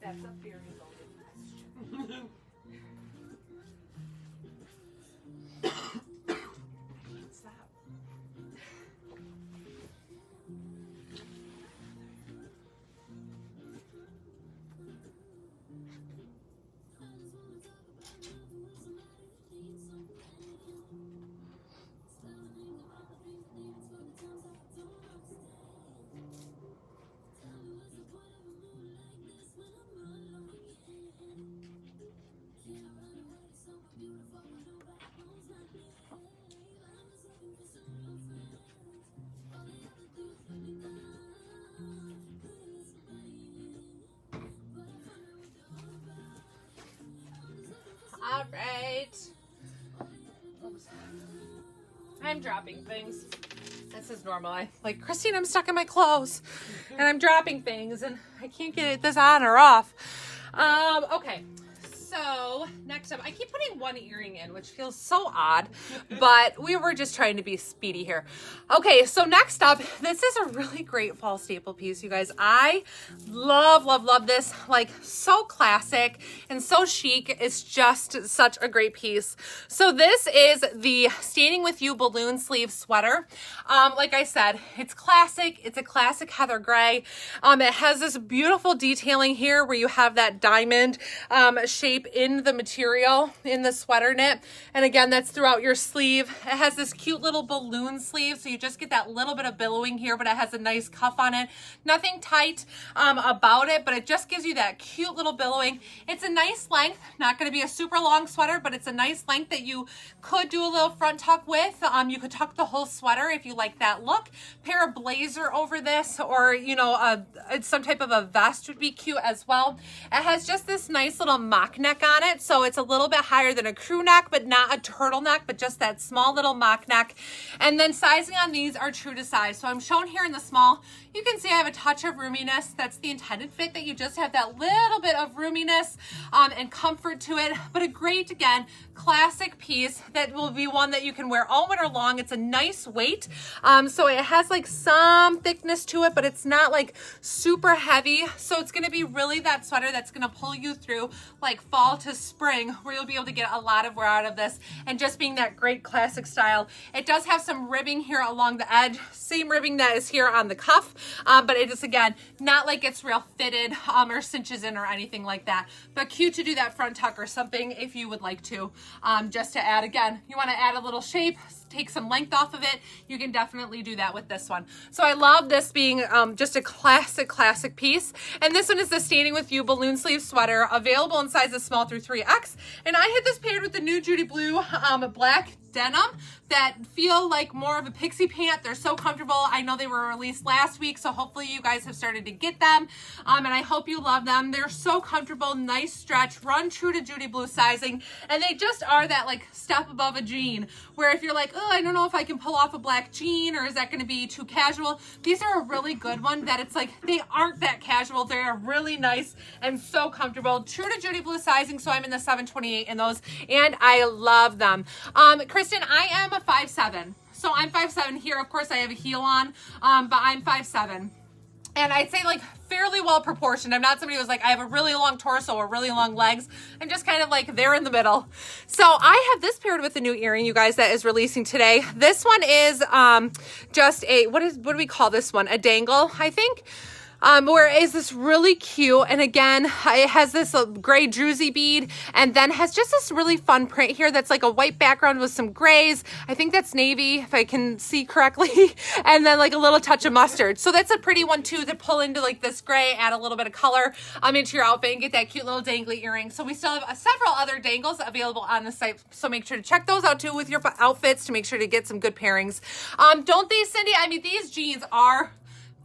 That's a very loaded question. Stop. All right. Oops. I'm dropping things. This is normal. Like, Christine, I'm stuck in my clothes and I'm dropping things and I can't get this on or off. Okay. So next up, I keep putting one earring in, which feels so odd, but we were just trying to be speedy here. Okay, so next up, this is a really great fall staple piece, you guys. I love, love, love this. Like, so classic and so chic. It's just such a great piece. So this is the Standing With You balloon sleeve sweater. Like I said, it's classic. It's a classic heather gray. It has this beautiful detailing here where you have that diamond shape in the material in the sweater knit. And again, that's throughout your sleeve. It has this cute little balloon sleeve, so you just get that little bit of billowing here, but it has a nice cuff on it. Nothing tight about it, but it just gives you that cute little billowing. It's a nice length, not going to be a super long sweater, but it's a nice length that you could do a little front tuck with. You could tuck the whole sweater if you like that look. Pair a blazer over this, or you know, some type of a vest would be cute as well. It has just this nice little mock neck on it, so it's a little bit higher than a crew neck, but not a turtleneck, but just that small little mock neck. And then sizing on these are true to size. So I'm shown here in the small. You can see I have a touch of roominess. That's the intended fit, that you just have that little bit of roominess and comfort to it, but a great, again, classic piece that will be one that you can wear all winter long. It's a nice weight. So it has like some thickness to it, but it's not like super heavy. So it's going to be really that sweater that's going to pull you through like fall to spring, where you'll be able to get a lot of wear out of this, and just being that great classic style. It does have some ribbing here along the edge, same ribbing that is here on the cuff, but it is, again, not like it's real fitted or cinches in or anything like that, but cute to do that front tuck or something if you would like to, just to add, again, you want to add a little shape, take some length off of it, you can definitely do that with this one. So I love this being just a classic piece. And this one is the Standing With You balloon sleeve sweater, available in sizes small through 3X. And I had this paired with the new Judy Blue black denim that feel like more of a pixie pant. They're so comfortable. I know they were released last week, so hopefully you guys have started to get them, and I hope you love them. They're so comfortable, nice stretch, run true to Judy Blue sizing, and they just are that like step above a jean, where if you're like, oh, I don't know if I can pull off a black jean, or is that going to be too casual, these are a really good one that it's like they aren't that casual. They are really nice and so comfortable, true to Judy Blue sizing, so I'm in the 728 in those, and I love them. Kristen, I am a 5'7", so I'm 5'7" here. Of course, I have a heel on, but I'm 5'7", and I'd say like fairly well proportioned. I'm not somebody who's like, I have a really long torso or really long legs. I'm just kind of like there in the middle. So I have this paired with the new earring, you guys, that is releasing today. This one is just a, what do we call this one? A dangle, I think. Where is this really cute, and again, it has this gray druzy bead, and then has just this really fun print here that's like a white background with some grays. I think that's navy, if I can see correctly, and then like a little touch of mustard. So that's a pretty one too, to pull into like this gray, add a little bit of color into your outfit, and get that cute little dangly earring. So we still have several other dangles available on the site, so make sure to check those out too with your outfits to make sure to get some good pairings. Don't these, Cindy? I mean, these jeans are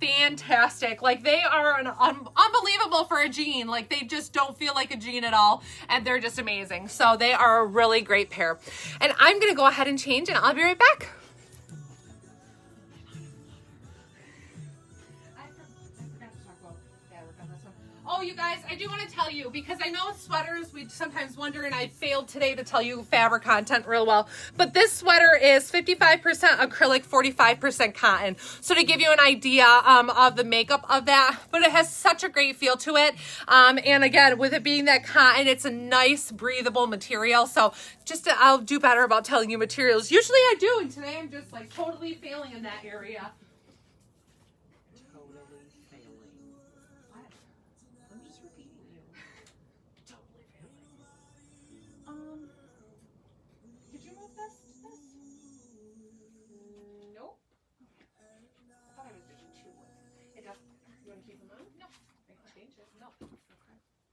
fantastic. Like, they are unbelievable for a jean. Like, they just don't feel like a jean at all, and they're just amazing. So they are a really great pair. And I'm gonna go ahead and change, and I'll be right back. Oh, you guys, I do want to tell you, because I know sweaters, we sometimes wonder, and I failed today to tell you fabric content real well, but this sweater is 55% acrylic, 45% cotton. So to give you an idea of the makeup of that, but it has such a great feel to it. And again, with it being that cotton, it's a nice, breathable material. So just I'll do better about telling you materials. Usually I do, and today I'm just like totally failing in that area.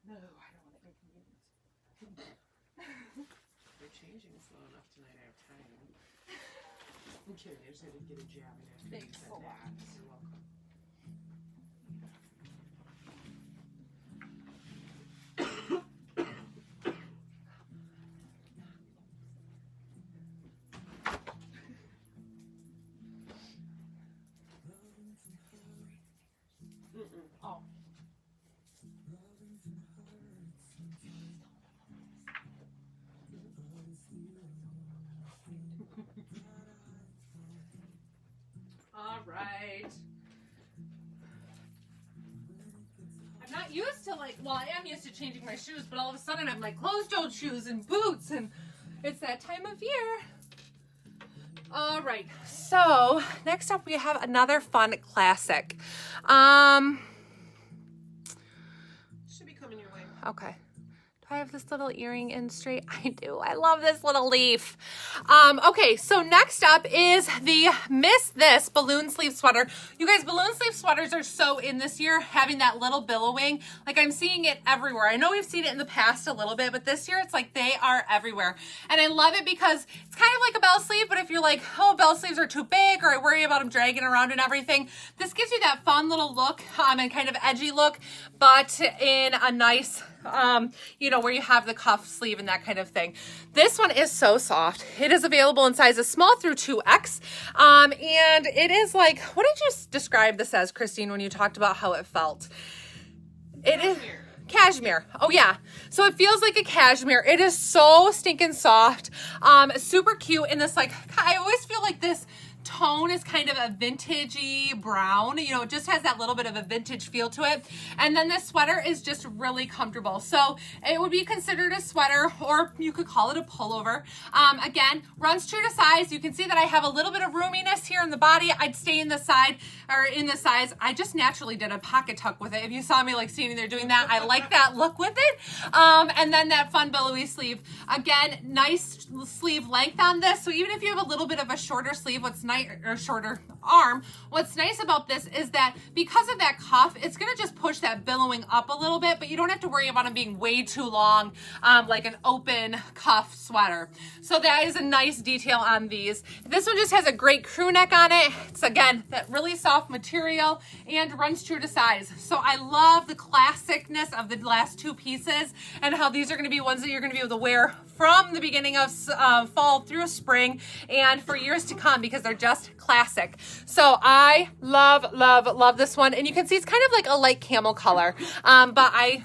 No, I don't want to inconvenience. They're changing slow enough tonight. I have time. I'm kidding. I just had to get a jab in after you said that. You're welcome. Oh. All right. I'm not used to like, well, I am used to changing my shoes, but all of a sudden I'm like closed-toed shoes and boots, and it's that time of year. All right, so next up we have another fun classic. Should be coming your way. Okay. Do I have this little earring in straight? I do. I love this little leaf. Okay, so next up is the Miss This balloon sleeve sweater. You guys, balloon sleeve sweaters are so in this year, having that little billowing. Like, I'm seeing it everywhere. I know we've seen it in the past a little bit, but this year it's like they are everywhere. And I love it because it's kind of like a bell sleeve, but if you're like, oh, bell sleeves are too big, or I worry about them dragging around and everything, this gives you that fun little look and kind of edgy look, but in a nice, you know, where you have the cuff sleeve and that kind of thing. This one is so soft. It is available in sizes small through 2X. And it is like, what did you describe this as, Christine, when you talked about how it felt? It is cashmere. Oh yeah. So it feels like a cashmere. It is so stinking soft. Super cute in this, like, I always feel like this tone is kind of a vintagey brown. You know, it just has that little bit of a vintage feel to it. And then this sweater is just really comfortable. So it would be considered a sweater, or you could call it a pullover. Again, runs true to size. You can see that I have a little bit of roominess here in the body. I'd stay in the side, or in the size. I just naturally did a pocket tuck with it. If you saw me like standing there doing that, I like that look with it. And then that fun billowy sleeve. Again, nice sleeve length on this. So even if you have a little bit of a shorter sleeve, what's nice, or shorter arm, what's nice about this is that because of that cuff, it's going to just push that billowing up a little bit, but you don't have to worry about it being way too long, like an open cuff sweater. So that is a nice detail on these. This one just has a great crew neck on it. It's, again, that really soft material and runs true to size. So I love the classicness of the last two pieces and how these are going to be ones that you're going to be able to wear from the beginning of fall through spring and for years to come, because they're just classic. So I love this one. And you can see it's kind of like a light camel color, but I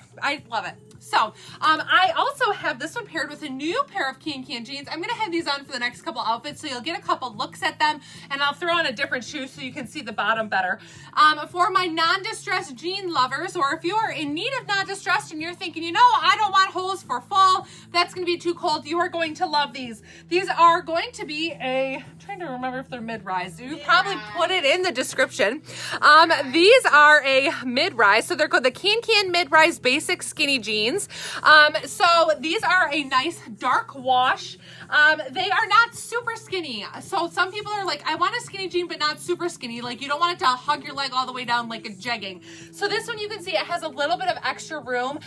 love it. So I also have this one paired with a new pair of Can jeans. I'm going to have these on for the next couple outfits, so you'll get a couple looks at them, and I'll throw on a different shoe so you can see the bottom better. For my non-distressed jean lovers, or if you are in need of non-distressed and you're thinking, you know, I don't want hose for fall, that's going to be too cold, you are going to love these. These are going to be I'm trying to remember if they're mid-rise. You probably put it in the description. These are a mid-rise, so they're called the Can mid-rise basic skinny jeans. So these are a nice dark wash. They are not super skinny. So some people are like, I want a skinny jean, but not super skinny. Like, you don't want it to hug your leg all the way down like a jegging. So this one, you can see it has a little bit of extra room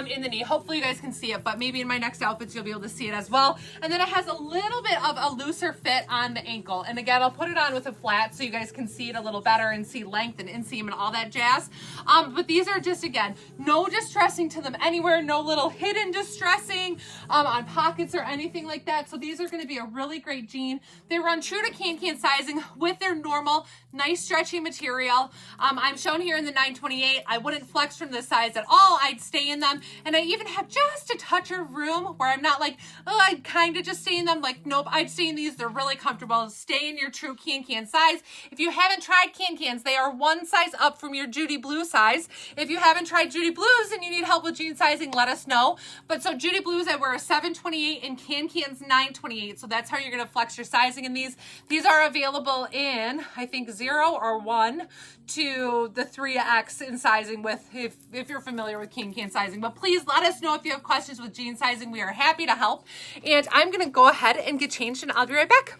in the knee. Hopefully you guys can see it, but maybe in my next outfits, you'll be able to see it as well. And then it has a little bit of a looser fit on the ankle. And again, I'll put it on with a flat so you guys can see it a little better and see length and inseam and all that jazz. But these are just, again, no distressing to them anywhere, no little hidden distressing on pockets or anything like that. So these are going to be a really great jean. They run true to Can sizing with their normal nice stretchy material. I'm shown here in the 928. I wouldn't flex from this size at all. I'd stay in them, and I even have just a touch of room where I'm not like, oh, I'd kind of just stay in them. Like, nope, I'd stay in these. They're really comfortable. Stay in your true Can size. If you haven't tried Cans, they are one size up from your Judy Blue size. If you haven't tried Judy Blues and you need help with jean sizing, let us know. But so Judy Blues, I wear a 728 and Can's 928. So that's how you're going to flex your sizing in these. These are available in, I think, 0 or 1 to the 3X in sizing with, if you're familiar with Can sizing. But please let us know if you have questions with jean sizing. We are happy to help. And I'm going to go ahead and get changed, and I'll be right back.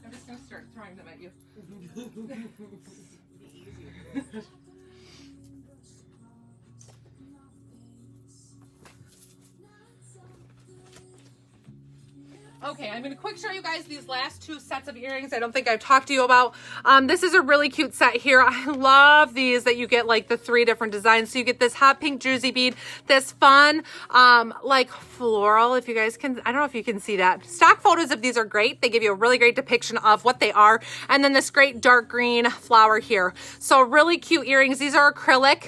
I'm just going to start throwing them at you. Okay, I'm going to quick show you guys these last two sets of earrings I don't think I've talked to you about. This is a really cute set here. I love these that you get like the 3 different designs. So you get this hot pink druzy bead, this fun like floral, if you guys can, I don't know if you can see that. Stock photos of these are great. They give you a really great depiction of what they are. And then this great dark green flower here. So really cute earrings. These are acrylic.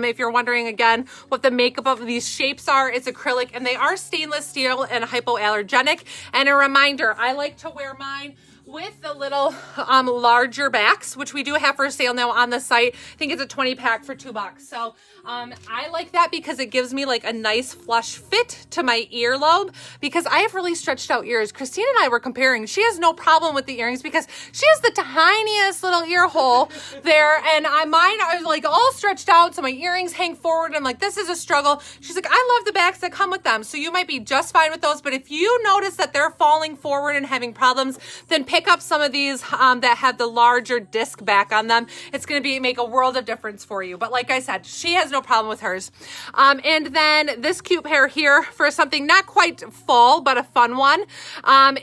If you're wondering again what the makeup of these shapes are, it's acrylic, and they are stainless steel and hypoallergenic. And a reminder, I like to wear mine with the little larger backs, which we do have for sale now on the site. I think it's a 20 pack for $2. So I like that because it gives me like a nice flush fit to my earlobe, because I have really stretched out ears. Christine and I were comparing. She has no problem with the earrings because she has the tiniest little ear hole there, and mine are like all stretched out, so my earrings hang forward. I'm like, this is a struggle. She's like, I love the backs that come with them. So you might be just fine with those, but if you notice that they're falling forward and having problems, then pick up some of these that have the larger disc back on them. It's going to make a world of difference for you. But like I said, she has no problem with hers. And then this cute pair here for something not quite fall, but a fun one,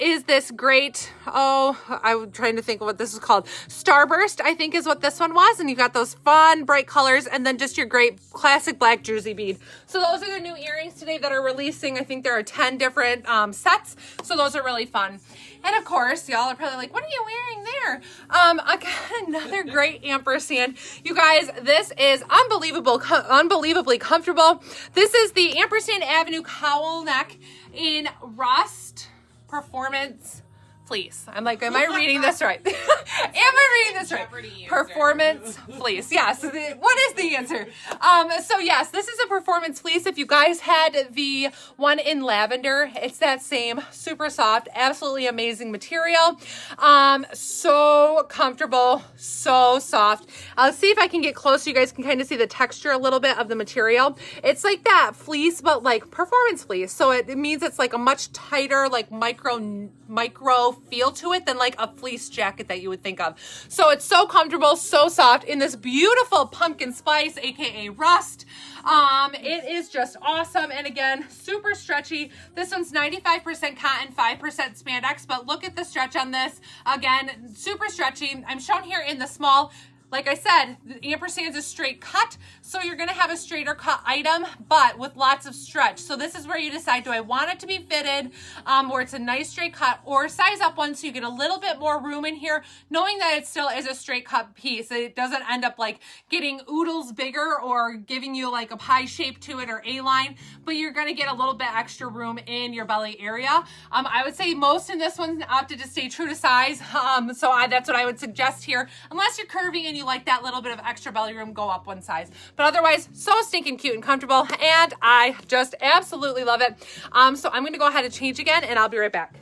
is this great, I'm trying to think of what this is called. Starburst, I think is what this one was. And you got those fun, bright colors, and then just your great classic black jersey bead. So those are the new earrings today that are releasing. I think there are 10 different sets. So those are really fun. And of course, y'all are probably like, what are you wearing there? I got another great ampersand. You guys, this is unbelievably comfortable. This is the Ampersand Avenue cowl neck in Rust Performance Fleece. I'm like, am I reading this right? Am I reading this right? Performance fleece. Yes. What is the answer? So yes, this is a performance fleece. If you guys had the one in lavender, it's that same super soft, absolutely amazing material. So comfortable, so soft. I'll see if I can get close so you guys can kind of see the texture a little bit of the material. It's like that fleece, but like performance fleece. So it means it's like a much tighter, like micro feel to it than like a fleece jacket that you would think of. So it's so comfortable, so soft in this beautiful pumpkin spice, aka rust. It is just awesome. And again, super stretchy. This one's 95% cotton, 5% spandex, but look at the stretch on this. Again, super stretchy. I'm shown here in the small. Like I said, the ampersand is a straight cut, so you're going to have a straighter cut item, but with lots of stretch. So this is where you decide, do I want it to be fitted, where it's a nice straight cut, or size up one so you get a little bit more room in here, knowing that it still is a straight cut piece. It doesn't end up like getting oodles bigger or giving you like a pie shape to it or A-line, but you're going to get a little bit extra room in your belly area. I would say most in this one opted to stay true to size, so that's what I would suggest here. Unless you're curvy and you like that little bit of extra belly room, go up one size. But otherwise, so stinking cute and comfortable, and I just absolutely love it. So I'm going to go ahead and change again, and I'll be right back.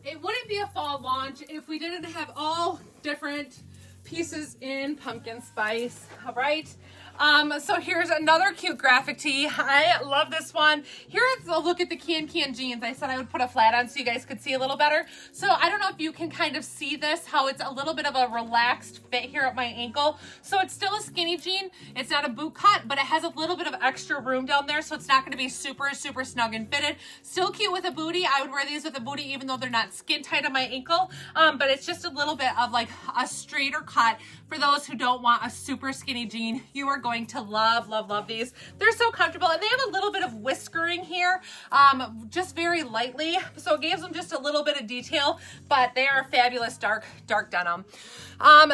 It wouldn't be a fall launch if we didn't have all different pieces in pumpkin spice, all right? So here's another cute graphic tee. I love this one. Here's a look at the Can jeans. I said I would put a flat on so you guys could see a little better. So I don't know if you can kind of see this, how it's a little bit of a relaxed fit here at my ankle. So it's still a skinny jean. It's not a boot cut, but it has a little bit of extra room down there. So it's not going to be super, super snug and fitted. Still cute with a booty. I would wear these with a booty even though they're not skin tight on my ankle. But it's just a little bit of like a straighter cut for those who don't want a super skinny jean. You are going to love, love, love these. They're so comfortable, and they have a little bit of whiskering here, just very lightly. So it gives them just a little bit of detail, but they are fabulous dark denim.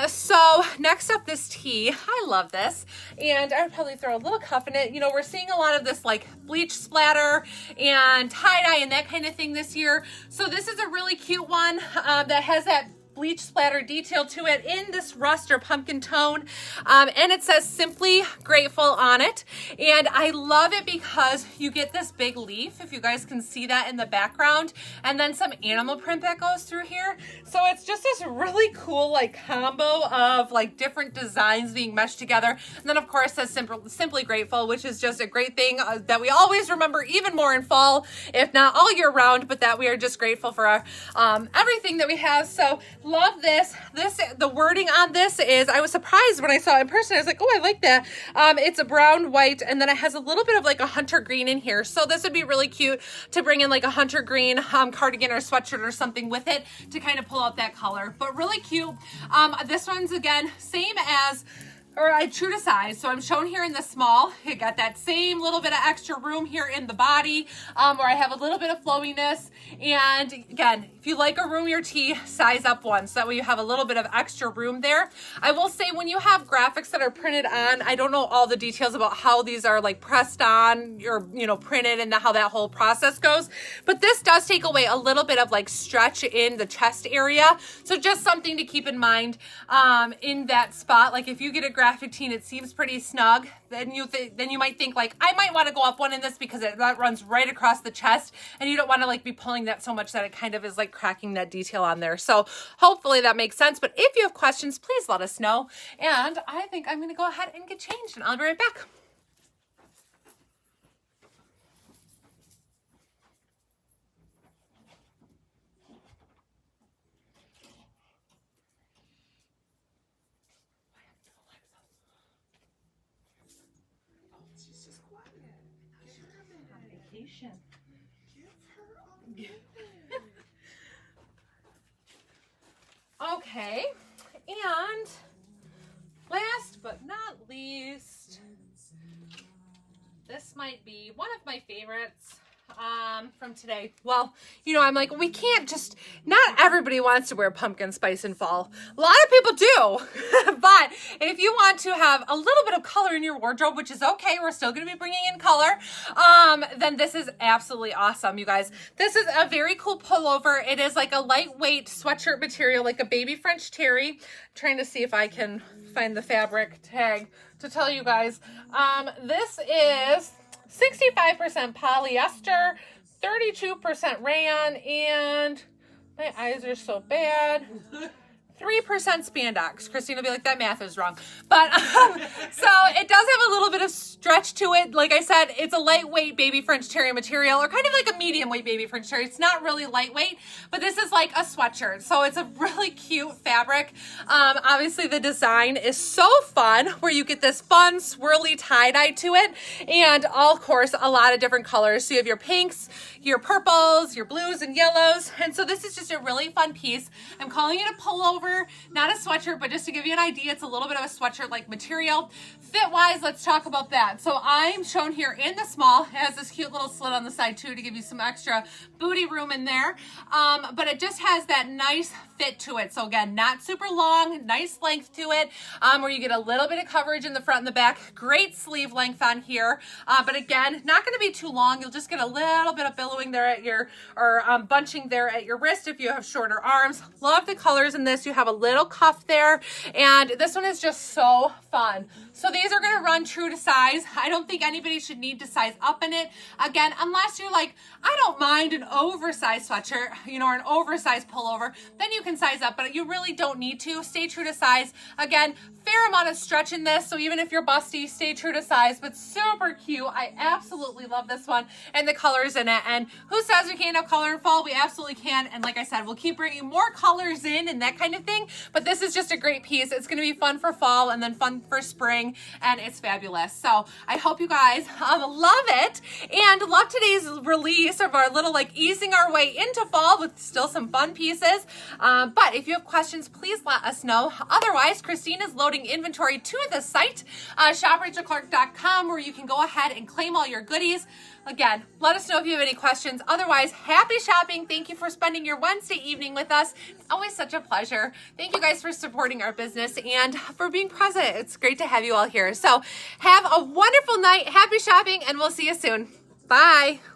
So next up, this tee. I love this, and I would probably throw a little cuff in it. You know, we're seeing a lot of this like bleach splatter and tie-dye and that kind of thing this year. So this is a really cute one that has that bleach splatter detail to it in this rust or pumpkin tone, and it says Simply Grateful on it. And I love it because you get this big leaf, if you guys can see that in the background, and then some animal print that goes through here. So it's just this really cool like combo of like different designs being meshed together. And then of course it says Simply Grateful, which is just a great thing that we always remember, even more in fall, if not all year round, but that we are just grateful for our, everything that we have. So love this. The wording on this is, I was surprised when I saw it in person. I was like, oh, I like that. It's a brown, white, and then it has a little bit of like a hunter green in here. So this would be really cute to bring in like a hunter green cardigan or sweatshirt or something with it to kind of pull out that color, but really cute. This one's again, same as true to size. So I'm shown here in the small. I got that same little bit of extra room here in the body, where I have a little bit of flowiness. And again, if you like a roomier tee, size up one, so that way you have a little bit of extra room there. I will say, when you have graphics that are printed on, I don't know all the details about how these are like pressed on or, you know, printed and how that whole process goes, but this does take away a little bit of like stretch in the chest area. So just something to keep in mind in that spot. Like if you get a graphic tee and it seems pretty snug, then you might think like, I might want to go up one in this because that runs right across the chest, and you don't want to like be pulling that so much that it kind of is like cracking that detail on there. So hopefully that makes sense. But if you have questions, please let us know. And I think I'm going to go ahead and get changed, and I'll be right back. Okay, and last but not least, this might be one of my favorites from today. Well, you know, I'm like, we can't just, not everybody wants to wear pumpkin spice in fall. A lot of people do, but if you want to have a little bit of color in your wardrobe, which is okay, we're still going to be bringing in color, then this is absolutely awesome, you guys. This is a very cool pullover. It is like a lightweight sweatshirt material, like a baby French terry. I'm trying to see if I can find the fabric tag to tell you guys. This is 65% polyester, 32% rayon, and my eyes are so bad. 3% spandex. Christine will be like, that math is wrong. But so it does have a little bit of stretch to it. Like I said, it's a lightweight baby French terry material, or kind of like a medium weight baby French terry. It's not really lightweight, but this is like a sweatshirt. So it's a really cute fabric. Obviously the design is so fun, where you get this fun swirly tie-dye to it. And of course, a lot of different colors. So you have your pinks, your purples, your blues and yellows. And so this is just a really fun piece. I'm calling it a pullover, not a sweatshirt, but just to give you an idea, it's a little bit of a sweatshirt like material. Fit wise, let's talk about that. So I'm shown here in the small. It has this cute little slit on the side too, to give you some extra booty room in there. But it just has that nice fit to it. So again, not super long, nice length to it, where you get a little bit of coverage in the front and the back. Great sleeve length on here. But again, not going to be too long. You'll just get a little bit of billowing there at your, or bunching there at your wrist if you have shorter arms. Love the colors in this. You have a little cuff there, and this one is just so fun. So these are going to run true to size. I don't think anybody should need to size up in it. Again, unless you're like, I don't mind an oversized sweatshirt, you know, or an oversized pullover, then you can size up, but you really don't need to. Stay true to size. Again, fair amount of stretch in this, so even if you're busty, stay true to size, but super cute. I absolutely love this one, and the colors in it. And who says we can't have color in fall? We absolutely can. And like I said, we'll keep bringing more colors in and that kind of thing, but this is just a great piece. It's going to be fun for fall and then fun for spring, and it's fabulous. So I hope you guys love it and love today's release of our little like easing our way into fall with still some fun pieces. But if you have questions, please let us know. Otherwise, Christine is loading inventory to the site, shoprachelclark.com, where you can go ahead and claim all your goodies. Again, let us know if you have any questions. Otherwise, happy shopping. Thank you for spending your Wednesday evening with us. It's always such a pleasure. Thank you guys for supporting our business and for being present. It's great to have you all here. So have a wonderful night. Happy shopping, and we'll see you soon. Bye.